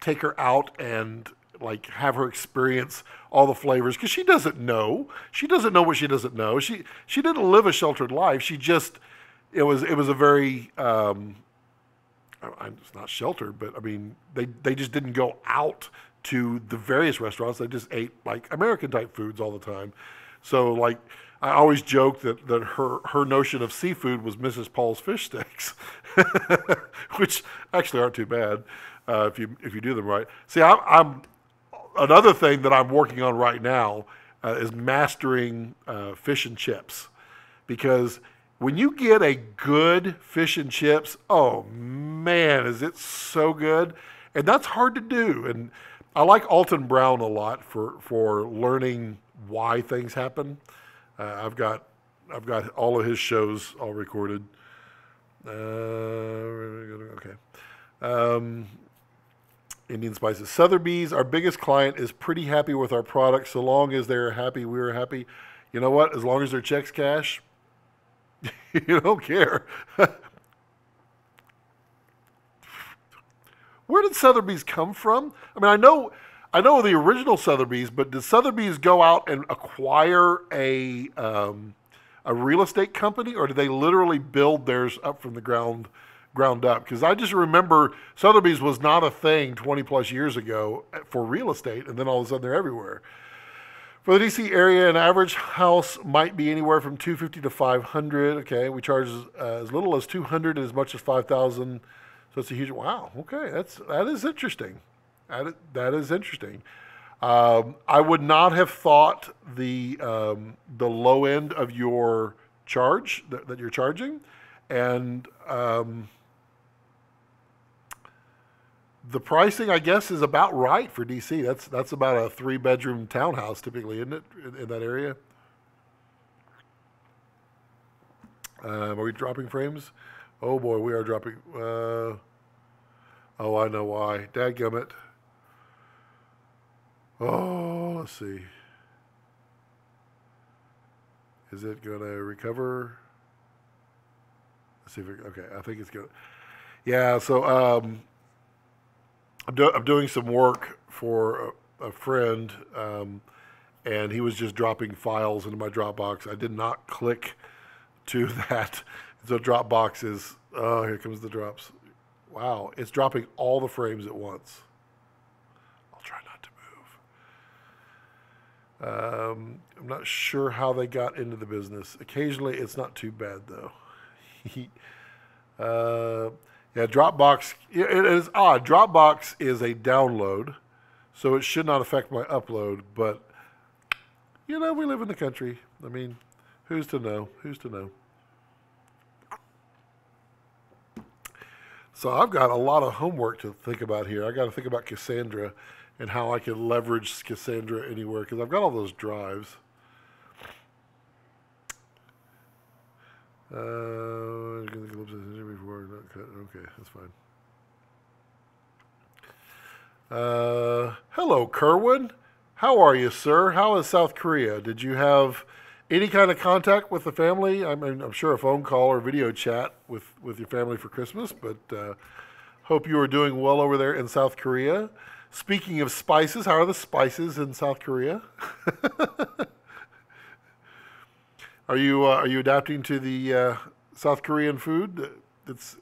take her out and like have her experience all the flavors because she doesn't know. She doesn't know what she doesn't know. She didn't live a sheltered life. She just it was a very it's not sheltered, but I mean they just didn't go out to the various restaurants. They just ate like American type foods all the time. So like I always joke that her notion of seafood was Mrs. Paul's fish sticks, which actually aren't too bad if you do them right. See, I'm another thing that I'm working on right now is mastering fish and chips, because when you get a good fish and chips, oh man, is it so good, and that's hard to do. And I like Alton Brown a lot for learning why things happen. I've got all of his shows all recorded. Okay. Indian Spices. Sotheby's, our biggest client, is pretty happy with our product. So long as they're happy, we're happy. You know what? As long as their checks cash, you don't care. Where did Sotheby's come from? I mean, I know the original Sotheby's, but did Sotheby's go out and acquire a real estate company, or did they literally build theirs up from the ground up? Because I just remember Sotheby's was not a thing 20 plus years ago for real estate, and then all of a sudden they're everywhere. For the DC area, an average house might be anywhere from $250 to $500. Okay, we charge as little as $200 and as much as $5,000. So it's a huge, wow. Okay, that is interesting. That is interesting. I would not have thought the low end of your charge that you're charging, and the pricing, I guess, is about right for DC. That's about a 3-bedroom townhouse typically, isn't it, in that area? Are we dropping frames? Oh boy, we are dropping. Oh, I know why. Dadgummit. Oh, let's see. Is it going to recover? Let's see if it, okay, I think it's going to. Yeah, so I'm doing some work for a friend, and he was just dropping files into my Dropbox. I did not click to that. So Dropbox is, oh, here comes the drops. Wow, it's dropping all the frames at once. I'll try not to move. I'm not sure how they got into the business. Occasionally, it's not too bad, though. Yeah, Dropbox, it is odd. Dropbox is a download, so it should not affect my upload, but, you know, we live in the country. I mean, who's to know? Who's to know? So I've got a lot of homework to think about here. I got to think about Cassandra and how I can leverage Cassandra anywhere, because I've got all those drives. Okay, that's fine. Hello, Kerwin. How are you, sir? How is South Korea? Did you have any kind of contact with the family? I mean, I'm sure a phone call or video chat with your family for Christmas, but hope you are doing well over there in South Korea. Speaking of spices, how are the spices in South Korea? Are you adapting to the South Korean food? It's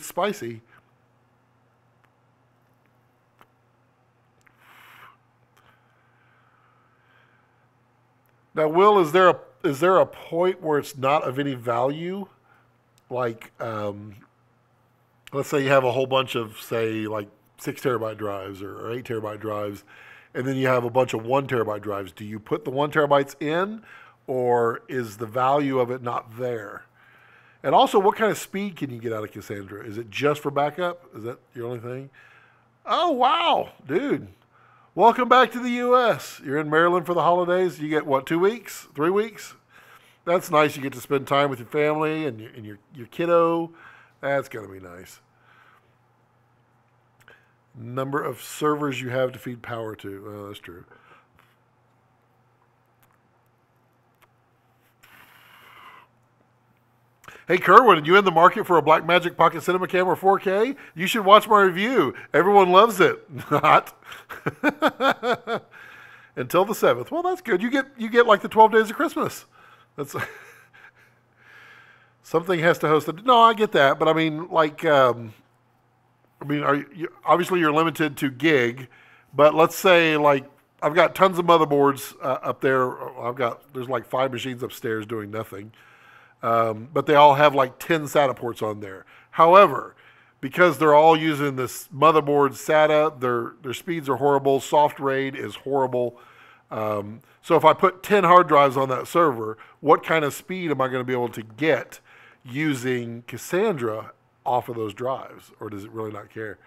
spicy. Now, Will, is there a point where it's not of any value? Like, let's say you have a whole bunch of, say, like 6 terabyte drives or 8 terabyte drives, and then you have a bunch of 1 terabyte drives. Do you put the 1 terabytes in, or is the value of it not there? And also, what kind of speed can you get out of Cassandra? Is it just for backup? Is that your only thing? Oh, wow, dude. Welcome back to the U.S. You're in Maryland for the holidays. You get, what, 2 weeks? 3 weeks? That's nice. You get to spend time with your family and your kiddo. That's going to be nice. Number of servers you have to feed power to. Oh, that's true. Hey, Kerwin, are you in the market for a Blackmagic Pocket Cinema Camera 4K? You should watch my review. Everyone loves it. Not. Until the 7th. Well, that's good. You get like the 12 days of Christmas. That's something has to host it. No, I get that, but I mean, like, obviously you're limited to gig, but let's say like I've got tons of motherboards up there. There's like 5 machines upstairs doing nothing. But they all have like 10 SATA ports on there. However, because they're all using this motherboard SATA, their speeds are horrible. Soft RAID is horrible. So if I put 10 hard drives on that server, what kind of speed am I going to be able to get using Cassandra off of those drives? Or does it really not care?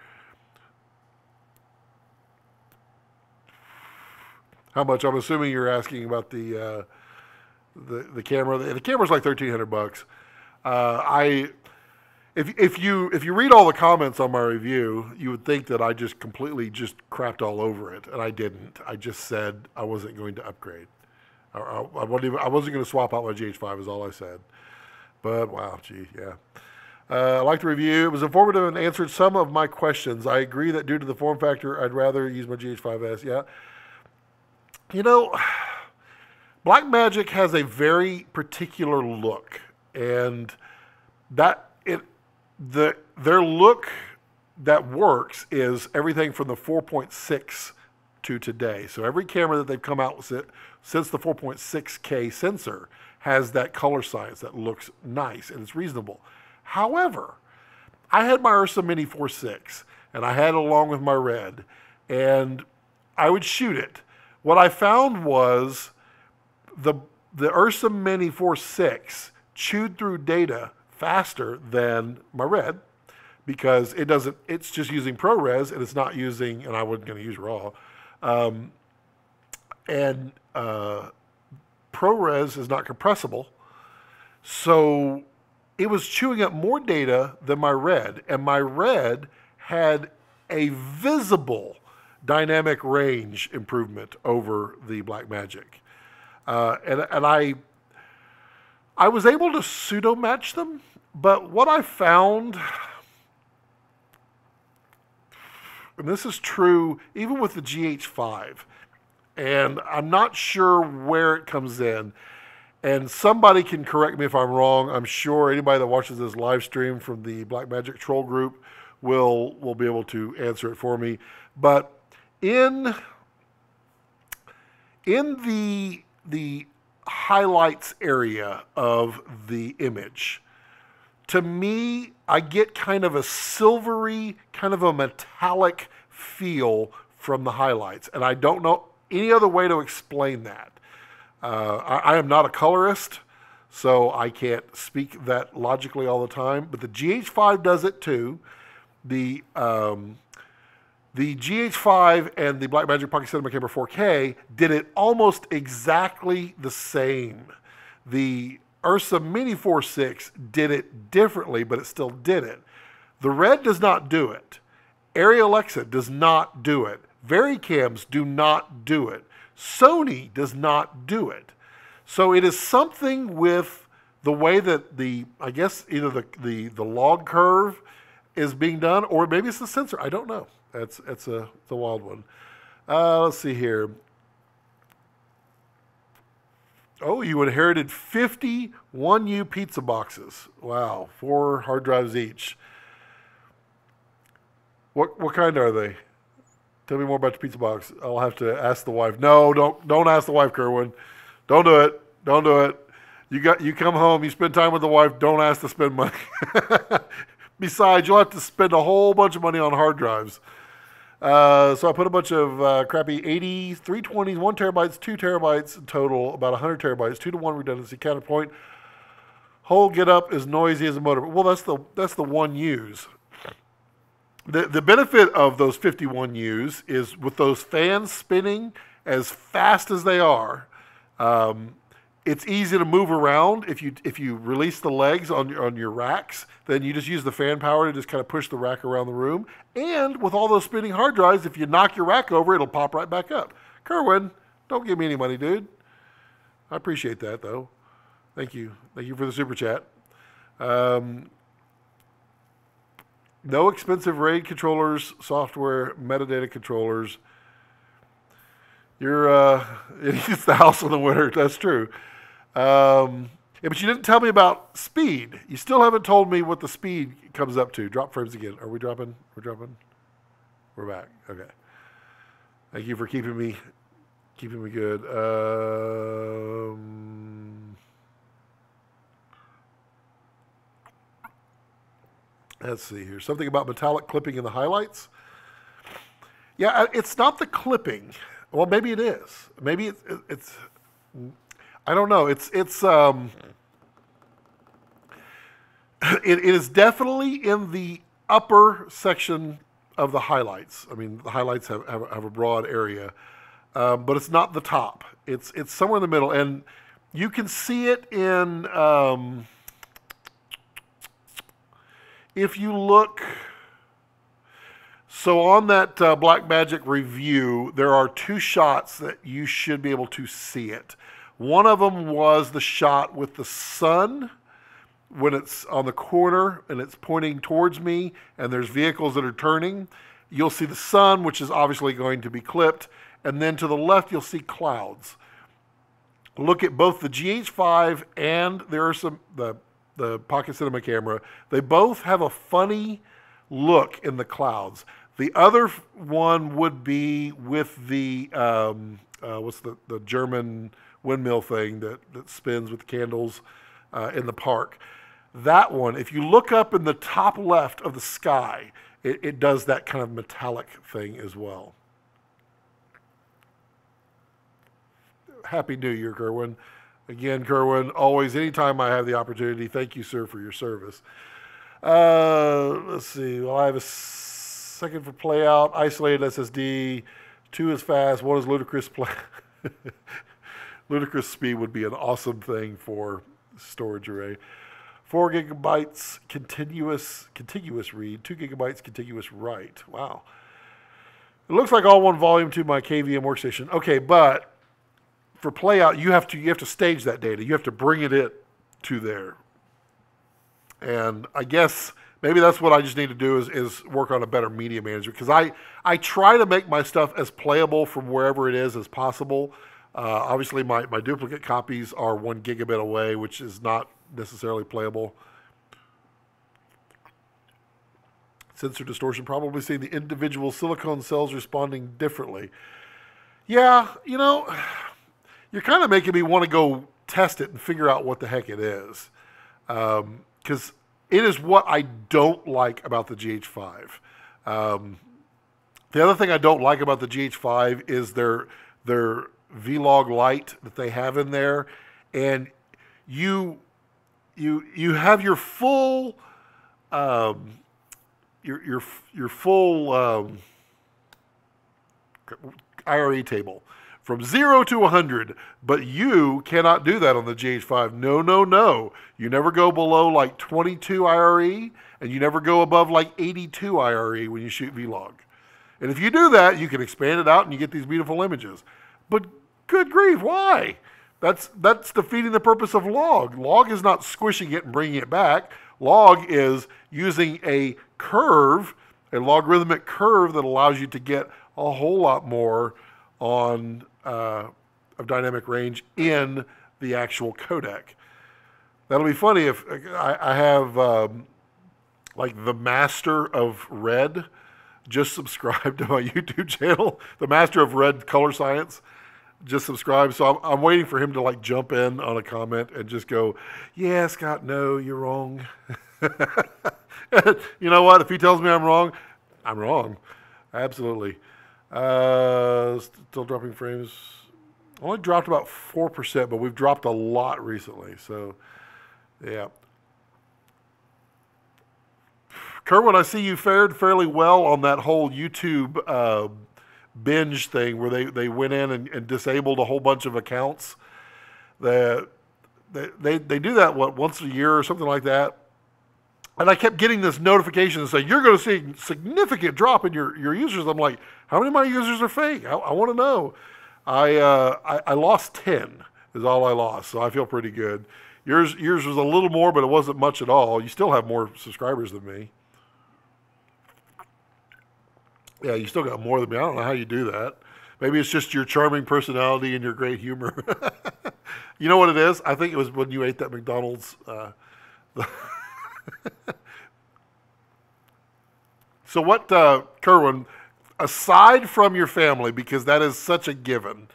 How much? I'm assuming you're asking about the camera. The camera's like $1,300. If you read all the comments on my review, you would think that I just completely just crapped all over it, and I didn't. I just said I wasn't going to upgrade. I wasn't going to swap out my GH5 is all I said. But wow, gee, yeah. I liked the review. It was informative and answered some of my questions. I agree that due to the form factor, I'd rather use my GH5S. Yeah. You know, Blackmagic has a very particular look, and their look that works is everything from the 4.6 to today. So every camera that they've come out with since the 4.6K sensor has that color science that looks nice and it's reasonable. However, I had my Ursa Mini 4.6 and I had it along with my Red, and I would shoot it. What I found was the Ursa Mini 4.6 chewed through data faster than my Red, because it's just using ProRes and it's not using, and I wasn't going to use RAW. ProRes is not compressible. So it was chewing up more data than my Red, and my Red had a visible dynamic range improvement over the Blackmagic. And I was able to pseudo match them, but what I found, and this is true even with the GH5, and I'm not sure where it comes in, and somebody can correct me if I'm wrong. I'm sure anybody that watches this live stream from the Blackmagic troll group will be able to answer it for me. But in the highlights area of the image, to me, I get kind of a silvery, kind of a metallic feel from the highlights. And I don't know any other way to explain that. I am not a colorist, so I can't speak that logically all the time. But the GH5 does it too. The GH5 and the Blackmagic Pocket Cinema Camera 4K did it almost exactly the same. The Ursa Mini 4.6 did it differently, but it still did it. The Red does not do it. Arri Alexa does not do it. Varicams do not do it. Sony does not do it. So it is something with the way that I guess either the log curve is being done, or maybe it's the sensor. I don't know. It's a wild one. Let's see here. Oh, you inherited 50 1U pizza boxes. Wow, 4 hard drives each. What kind are they? Tell me more about the pizza box. I'll have to ask the wife. No, don't ask the wife, Kerwin. Don't do it. Don't do it. You come home, you spend time with the wife. Don't ask to spend money. Besides, you'll have to spend a whole bunch of money on hard drives. So I put a bunch of crappy 80s, 320s, 1 terabytes, 2 terabytes in total, about 100 terabytes, 2-to-1 redundancy, counterpoint. Whole get up as noisy as a motor. Well, that's the 1Us. The benefit of those 51Us is with those fans spinning as fast as they are, it's easy to move around. If you release the legs on your racks, then you just use the fan power to just kind of push the rack around the room. And with all those spinning hard drives, if you knock your rack over, it'll pop right back up. Kerwin, don't give me any money, dude. I appreciate that, though. Thank you. Thank you for the super chat. No expensive RAID controllers, software, metadata controllers. It's the house in the winter. That's true. Yeah, but you didn't tell me about speed. You still haven't told me what the speed comes up to. Drop frames again. Are we dropping? We're dropping? We're back. Okay. Thank you for keeping me good. Let's see here. Something about metallic clipping in the highlights. Yeah, it's not the clipping. Well, maybe it is. Maybe it's I don't know. It is definitely in the upper section of the highlights. I mean, the highlights have a broad area, but it's not the top. It's somewhere in the middle, and you can see it in. If you look, so on that Blackmagic review, there are 2 shots that you should be able to see it. One of them was the shot with the sun when it's on the corner and it's pointing towards me and there's vehicles that are turning. You'll see the sun, which is obviously going to be clipped, and then to the left you'll see clouds. Look at both the GH5 and the Pocket Cinema camera. They both have a funny look in the clouds. The other one would be with the what's the German windmill thing that spins with candles in the park. That one, if you look up in the top left of the sky, it does that kind of metallic thing as well. Happy New Year, Kerwin. Again, Kerwin, always, anytime I have the opportunity, thank you, sir, for your service. Let's see. Well, I have a second for play out. Isolated SSD. 2 is fast. 1 is ludicrous play. Ludicrous speed would be an awesome thing for storage array. 4 gigabytes contiguous read, 2 gigabytes contiguous write. Wow. It looks like all one volume to my KVM workstation. Okay, but for playout, you have to stage that data. You have to bring it to there. And I guess maybe that's what I just need to do is work on a better media manager, because I try to make my stuff as playable from wherever it is as possible. Obviously, my duplicate copies are 1 gigabit away, which is not necessarily playable. Sensor distortion, probably seeing the individual silicone cells responding differently. Yeah, you know, you're kind of making me want to go test it and figure out what the heck it is. Because it is what I don't like about the GH5. The other thing I don't like about the GH5 is their V-Log light that they have in there. And you have your full... your full IRE table from 0 to 100, but you cannot do that on the GH5. No, no, no. You never go below like 22 IRE, and you never go above like 82 IRE when you shoot Vlog. And if you do that, you can expand it out and you get these beautiful images. But good grief, why? That's defeating the purpose of log. Log is not squishing it and bringing it back. Log is using a curve, a logarithmic curve that allows you to get a whole lot more on of dynamic range in the actual codec. That'll be funny if I have like the Master of Red just subscribed to my YouTube channel. The Master of Red Color Science just subscribed. So I'm waiting for him to like jump in on a comment and just go, yeah, Scott, no, you're wrong. You know what? If he tells me I'm wrong, I'm wrong. Absolutely. Still dropping frames. Only dropped about 4%, but we've dropped a lot recently. So, yeah. Kerwin, I see you fared fairly well on that whole YouTube binge thing where they went in and disabled a whole bunch of accounts. They do that, once a year or something like that. And I kept getting this notification that say, you're going to see a significant drop in your users. I'm like, how many of my users are fake? I want to know. I lost 10 is all I lost, so I feel pretty good. Yours was a little more, but it wasn't much at all. You still have more subscribers than me. Yeah, you still got more than me. I don't know how you do that. Maybe it's just your charming personality and your great humor. You know what it is? I think it was when you ate that McDonald's. So what, Kerwin, aside from your family, because that is such a given,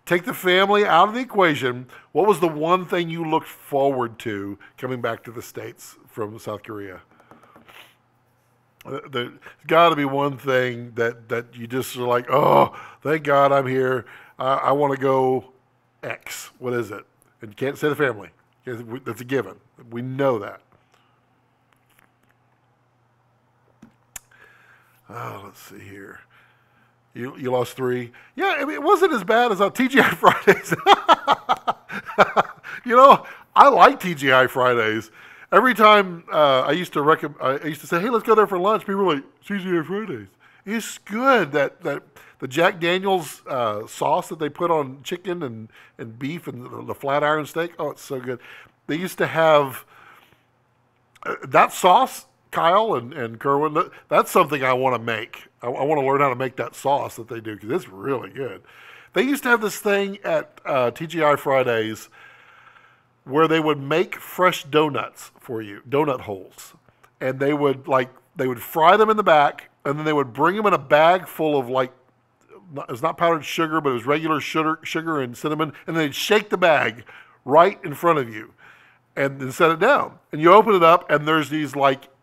take the family out of the equation, what was the one thing you looked forward to coming back to the States from South Korea? There's got to be one thing that you just are like, oh, thank God I'm here. I want to go X. What is it? And you can't say the family. That's a given. We know that. Oh, let's see here. You lost 3. Yeah, I mean, it wasn't as bad as on TGI Fridays. You know, I like TGI Fridays. Every time I used to say, hey, let's go there for lunch. People were like, TGI Fridays. It's good. That the Jack Daniels sauce that they put on chicken and beef and the flat iron steak. Oh, it's so good. They used to have that sauce. Kyle and Kerwin, that's something I want to make. I want to learn how to make that sauce that they do because it's really good. They used to have this thing at TGI Fridays where they would make fresh donuts for you, donut holes, and they would fry them in the back, and then they would bring them in a bag full of it's not powdered sugar, but it was regular sugar and cinnamon, and they'd shake the bag right in front of you, and then set it down, and you open it up, and there's these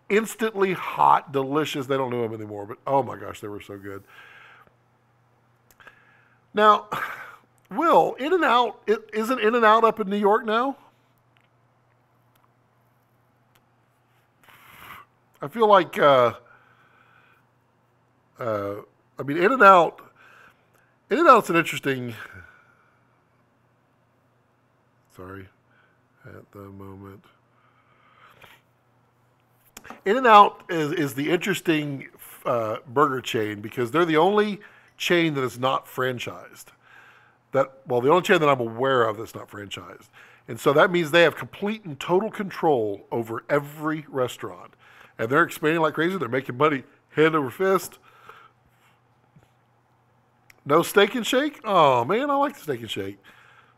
instantly hot, delicious, they don't do them anymore, but oh my gosh, they were so good. Now, Will, In-N-Out, isn't In-N-Out up in New York now? I feel like, In-N-Out's an interesting, sorry, at the moment. In-N-Out is the interesting burger chain because they're the only chain that is not franchised. The only chain that I'm aware of that's not franchised. And so that means they have complete and total control over every restaurant. And they're expanding like crazy. They're making money hand over fist. No Steak and Shake? Oh, man, I like the Steak and Shake.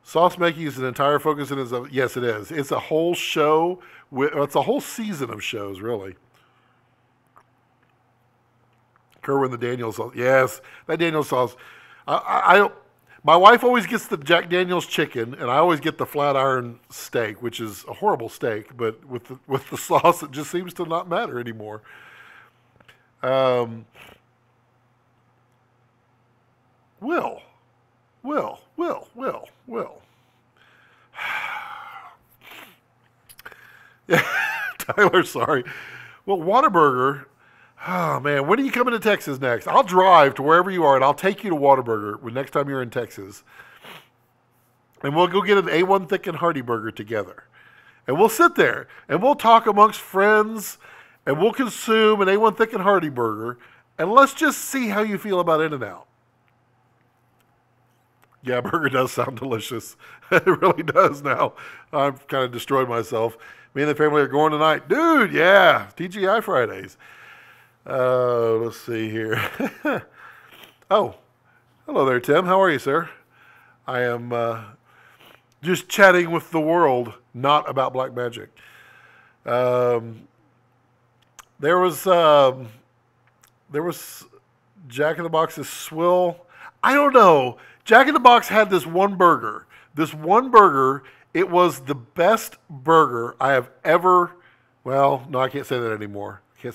Sauce making is an entire focus in itself. Yes, it is. It's a whole show. It's a whole season of shows, really. Kerwin, the Daniel sauce. Yes, that Daniel sauce. My wife always gets the Jack Daniel's chicken, and I always get the flat iron steak, which is a horrible steak, but with the sauce, it just seems to not matter anymore. Will. Yeah, Tyler, sorry. Well, Whataburger. Oh, man, when are you coming to Texas next? I'll drive to wherever you are, and I'll take you to Whataburger next time you're in Texas. And we'll go get an A1 Thick and Hearty burger together. And we'll sit there, and we'll talk amongst friends, and we'll consume an A1 Thick and Hearty burger, and let's just see how you feel about In-N-Out. Yeah, burger does sound delicious. It really does now. I've kind of destroyed myself. Me and the family are going tonight. Dude, yeah, TGI Fridays. Let's see here. Oh, hello there, Tim. How are you, sir? I am just chatting with the world, not about Blackmagic. There was Jack in the Box's swill. I don't know. Jack in the Box had this one burger. It was the best burger I have ever. Well, no, I can't say that anymore. It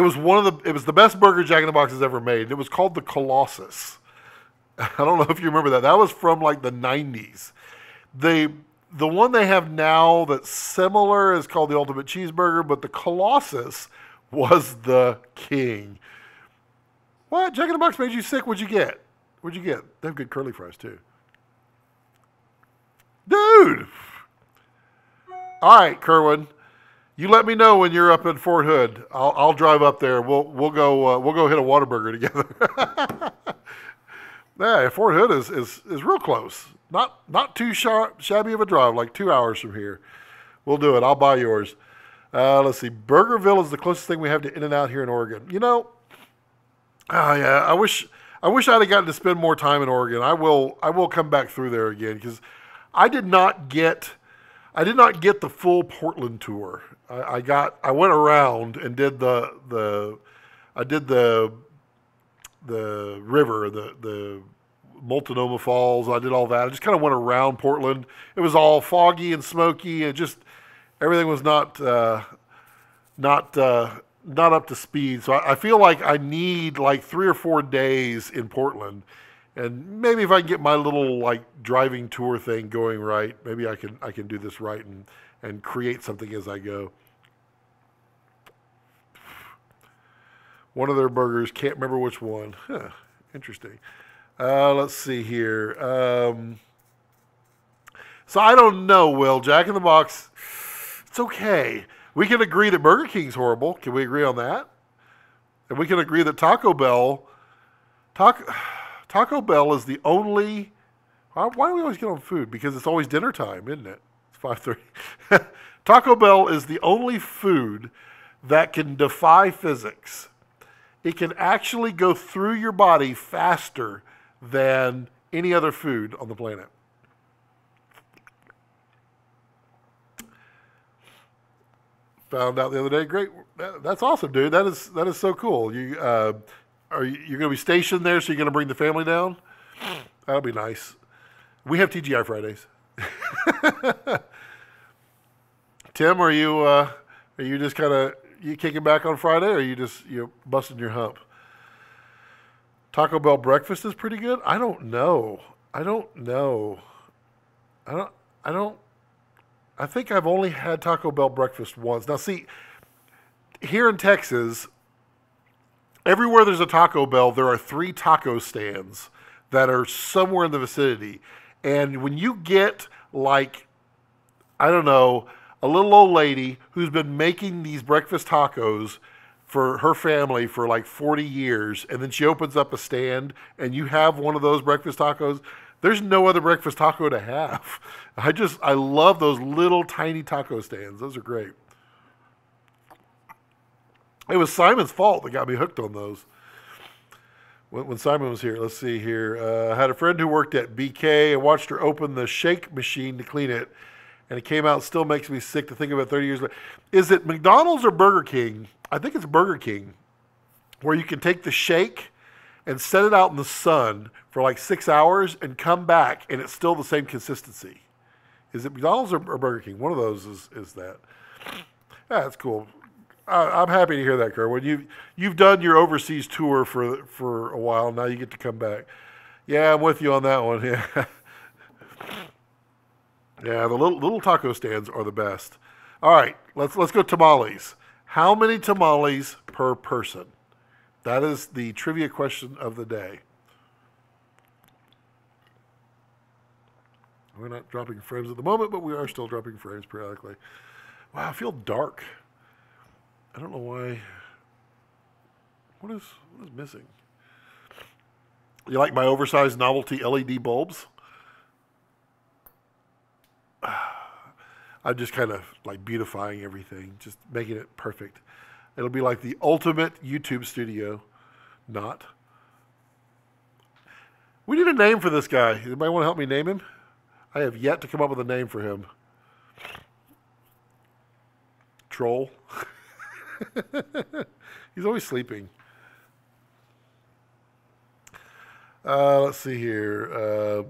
was the best burger Jack in the Box has ever made. It was called the Colossus. I don't know if you remember that. That was from like the 90s. The one they have now that's similar is called the Ultimate Cheeseburger, but the Colossus was the king. What? Jack in the Box made you sick? What'd you get? They have good curly fries too. Dude! All right, Kerwin. You let me know when you're up in Fort Hood. I'll drive up there. We'll go hit a Whataburger together. Yeah, Fort Hood is real close. Not too shabby of a drive, like 2 hours from here. We'll do it. I'll buy yours. Let's see. Burgerville is the closest thing we have to In-N-Out here in Oregon. You know, yeah, I wish I'd have gotten to spend more time in Oregon. I will come back through there again because I did not get the full Portland tour. I went around and did the river, the Multnomah Falls. I did all that. I just kind of went around Portland. It was all foggy and smoky, and just everything was not up to speed. So I feel like I need like 3 or 4 days in Portland. And maybe if I can get my little like driving tour thing going right, maybe I can do this right and create something as I go. One of their burgers, can't remember which one. Huh, interesting. Let's see here. So I don't know, Will. Jack in the Box, it's okay. We can agree that Burger King's horrible. Can we agree on that? And we can agree that Taco Bell is the only. Why do we always get on food? Because it's always dinner time, isn't it? It's 5:30. Taco Bell is the only food that can defy physics. It can actually go through your body faster than any other food on the planet. Found out the other day. Great, that's awesome, dude. That is so cool. You are you going to be stationed there? So you're going to bring the family down? That'll be nice. We have TGI Fridays. Tim, are you just kind of kicking back on Friday, or are you just busting your hump? Taco Bell breakfast is pretty good. I don't know. I think I've only had Taco Bell breakfast once. Now, see, here in Texas, everywhere there's a Taco Bell, there are 3 taco stands that are somewhere in the vicinity. And when you get, like, I don't know, a little old lady who's been making these breakfast tacos for her family for like 40 years, and then she opens up a stand, and you have one of those breakfast tacos. There's no other breakfast taco to have. I love those little tiny taco stands. Those are great. It was Simon's fault that got me hooked on those. When Simon was here, let's see here. I had a friend who worked at BK. I watched her open the shake machine to clean it, and it came out. Still makes me sick to think about 30 years later. Is it McDonald's or Burger King? I think it's Burger King, where you can take the shake and set it out in the sun for like 6 hours and come back, and it's still the same consistency. Is it McDonald's or Burger King? One of those is that. Yeah, that's cool. I'm happy to hear that, Kerwin. You've done your overseas tour for a while. Now you get to come back. Yeah, I'm with you on that one. Yeah, yeah. The little taco stands are the best. All right, let's go tamales. How many tamales per person? That is the trivia question of the day. We're not dropping frames at the moment, but we are still dropping frames periodically. Wow, I feel dark. I don't know why. What is missing? You like my oversized novelty LED bulbs? I'm just kind of like beautifying everything, just making it perfect. It'll be like the ultimate YouTube studio. Not. We need a name for this guy. Anybody want to help me name him? I have yet to come up with a name for him. Troll. He's always sleeping. Let's see here.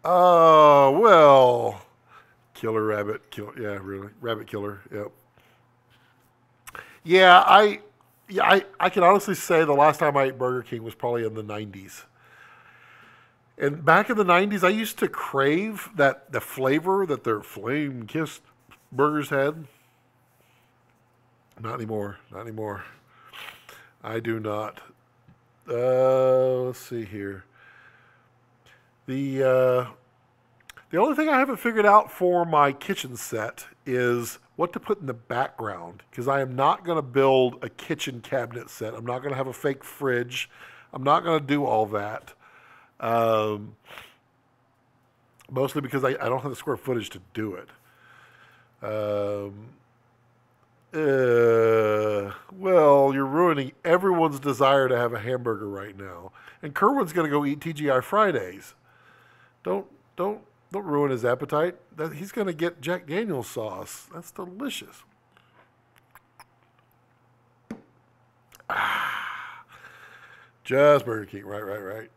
Oh, well. Killer rabbit. Yeah, really. Rabbit killer. Yep. Yeah, I can honestly say the last time I ate Burger King was probably in the 90s. And back in the 90s, I used to crave the flavor that their flame-kissed burgers had. Not anymore. Not anymore. I do not. Let's see here. The only thing I haven't figured out for my kitchen set is what to put in the background, because I am not going to build a kitchen cabinet set. I'm not going to have a fake fridge. I'm not going to do all that. Mostly because I don't have the square footage to do it. Well, you're ruining everyone's desire to have a hamburger right now. And Kerwin's going to go eat TGI Fridays. Don't ruin his appetite. He's going to get Jack Daniel's sauce. That's delicious. Just Burger King. Right.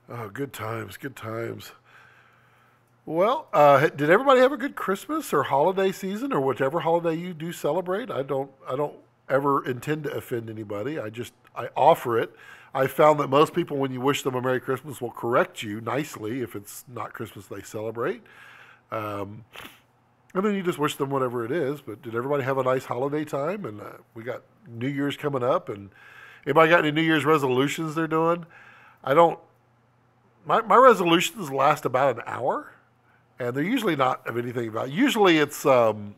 Oh, good times. Well, did everybody have a good Christmas or holiday season or whichever holiday you do celebrate? I don't ever intend to offend anybody. I offer it. I found that most people, when you wish them a Merry Christmas, will correct you nicely if it's not Christmas they celebrate. And then you just wish them whatever it is. But did everybody have a nice holiday time? And we got New Year's coming up. And anybody got any New Year's resolutions they're doing? I don't. My resolutions last about an hour. And they're usually not of anything about. Usually it's you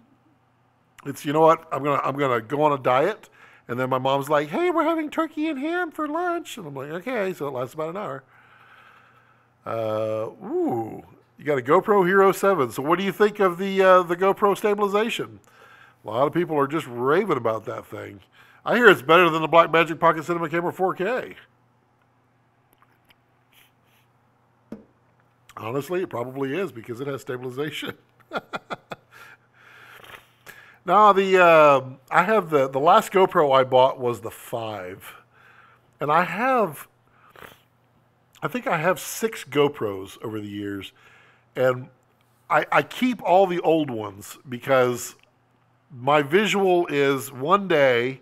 know what, I'm gonna go on a diet, and then my mom's like, hey, we're having turkey and ham for lunch, and I'm like, okay, so it lasts about an hour. Ooh, you got a GoPro Hero 7. So what do you think of the GoPro Stabilization? A lot of people are just raving about that thing. I hear it's better than the Blackmagic Pocket Cinema Camera 4K. Honestly, it probably is because it has stabilization. Now, I have the last GoPro I bought was the 5. And I think I have 6 GoPros over the years. And I keep all the old ones because my visual is one day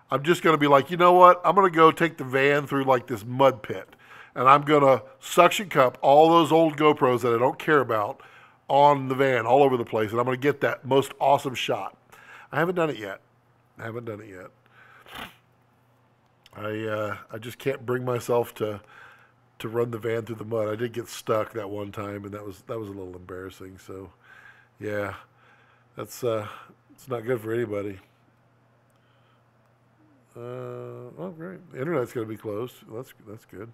I'm just going to be like, you know what? I'm going to go take the van through like this mud pit. And I'm going to suction cup all those old GoPros that I don't care about on the van all over the place. And I'm going to get that most awesome shot. I haven't done it yet. I just can't bring myself to run the van through the mud. I did get stuck that one time, and that was a little embarrassing. So, Yeah, that's it's not good for anybody. Oh, great. The internet's going to be closed. That's good.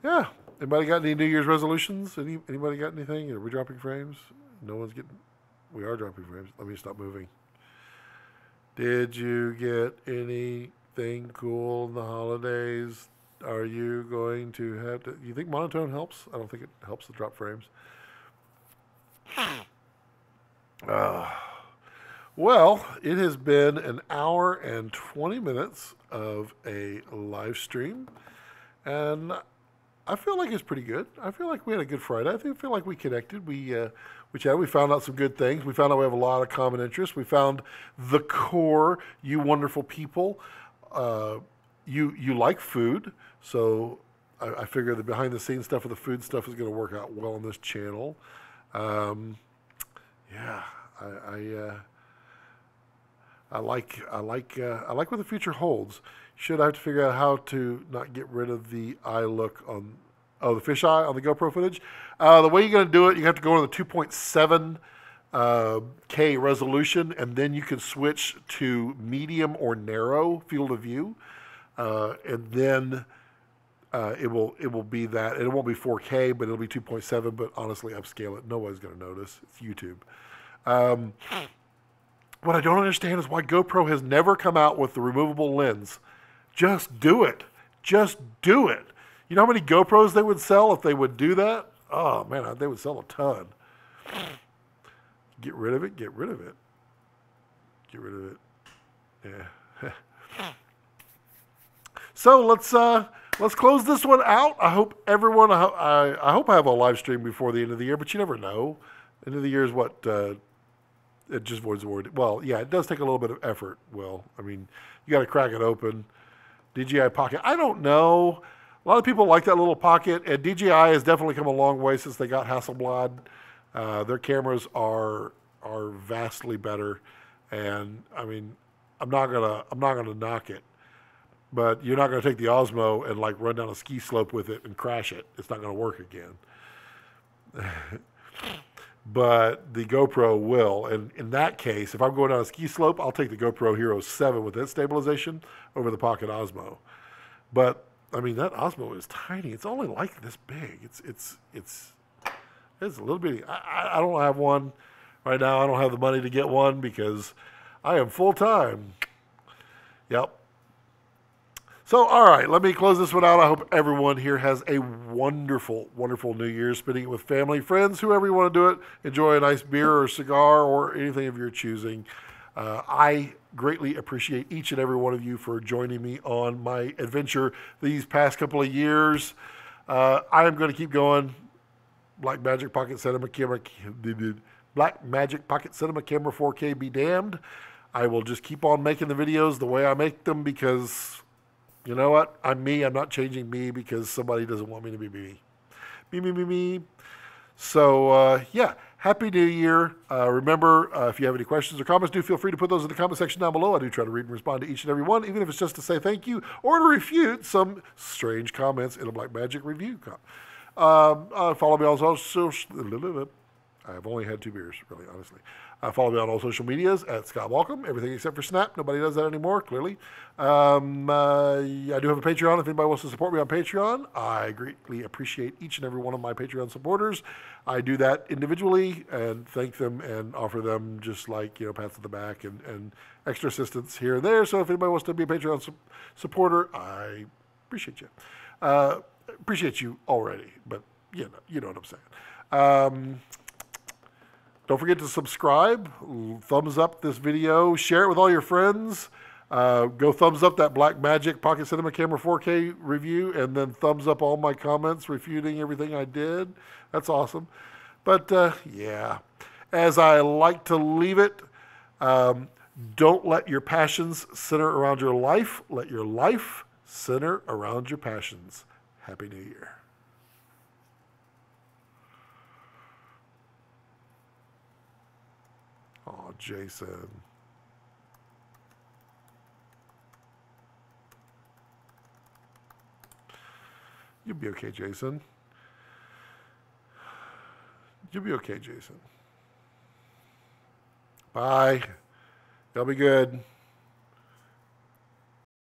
Yeah. Anybody got any New Year's resolutions? Anybody got anything? Are we dropping frames? No one's getting. We are dropping frames. Let me stop moving. Did you get anything cool in the holidays? Are you going to have to? You think monotone helps? I don't think it helps to drop frames. Uh, well, it has been an hour and 20 minutes of a live stream, and I feel like it's pretty good. I feel like we had a good Friday. I feel like we connected. We chatted. We found out some good things. We found out we have a lot of common interests. We found the core. You wonderful people. You like food, so I figure the behind the scenes stuff with the food stuff is going to work out well on this channel. Um, yeah, I like what the future holds. Should I have to figure out how to not get rid of the eye look on the fisheye on the GoPro footage? The way you're going to do it, you have to go to the 2.7 K resolution, and then you can switch to medium or narrow field of view, and then it will be that. It won't be 4K, but it'll be 2.7. But honestly, upscale it. Nobody's going to notice. It's YouTube. What I don't understand is why GoPro has never come out with the removable lens. Just do it. Just do it. You know how many GoPros they would sell if they would do that? Oh, man, they would sell a ton. Get rid of it. Get rid of it. Get rid of it. Yeah. So let's close this one out. I hope everyone. I hope I have a live stream before the end of the year, but you never know. End of the year is what. It just voids the word. Well, yeah, it does take a little bit of effort. Well, I mean, you got to crack it open. DJI Pocket. I don't know. A lot of people like that little pocket, and DJI has definitely come a long way since they got Hasselblad. Their cameras are vastly better, and I mean, I'm not gonna knock it, but you're not gonna take the Osmo and like run down a ski slope with it and crash it. It's not gonna work again. But the GoPro will, and in that case, if I'm going down a ski slope, I'll take the GoPro Hero 7 with its stabilization over the Pocket Osmo. But I mean, that Osmo is tiny. It's only like this big. It's a little bitty. I don't have one right now. I don't have the money to get one because I am full time. Yep. So, all right, let me close this one out. I hope everyone here has a wonderful, wonderful New Year, spending it with family, friends, whoever you want to do it. Enjoy a nice beer or cigar or anything of your choosing. I greatly appreciate each and every one of you for joining me on my adventure these past couple of years. I am going to keep going. Blackmagic Pocket Cinema Camera, Blackmagic Pocket Cinema Camera 4K be damned. I will just keep on making the videos the way I make them because, you know what? I'm me. I'm not changing me because somebody doesn't want me to be me. Me. So, yeah, Happy New Year. Remember, if you have any questions or comments, do feel free to put those in the comment section down below. I do try to read and respond to each and every one, even if it's just to say thank you or to refute some strange comments in a Blackmagic review. Follow me on social. I've only had 2 beers, really, honestly. Follow me on all social medias at Scott Balkum. Everything except for Snap. Nobody does that anymore, clearly. I do have a Patreon. If anybody wants to support me on Patreon, I greatly appreciate each and every one of my Patreon supporters. I do that individually and thank them and offer them just like, pats on the back and extra assistance here and there. So if anybody wants to be a Patreon supporter, I appreciate you. Appreciate you already, but you know what I'm saying. Don't forget to subscribe, thumbs up this video, share it with all your friends. Go thumbs up that Blackmagic Pocket Cinema Camera 4K review, and then thumbs up all my comments refuting everything I did. That's awesome. But yeah, as I like to leave it, don't let your passions center around your life. Let your life center around your passions. Happy New Year. Oh, Jason. You'll be okay, Jason. You'll be okay, Jason. Bye. Y'all be good.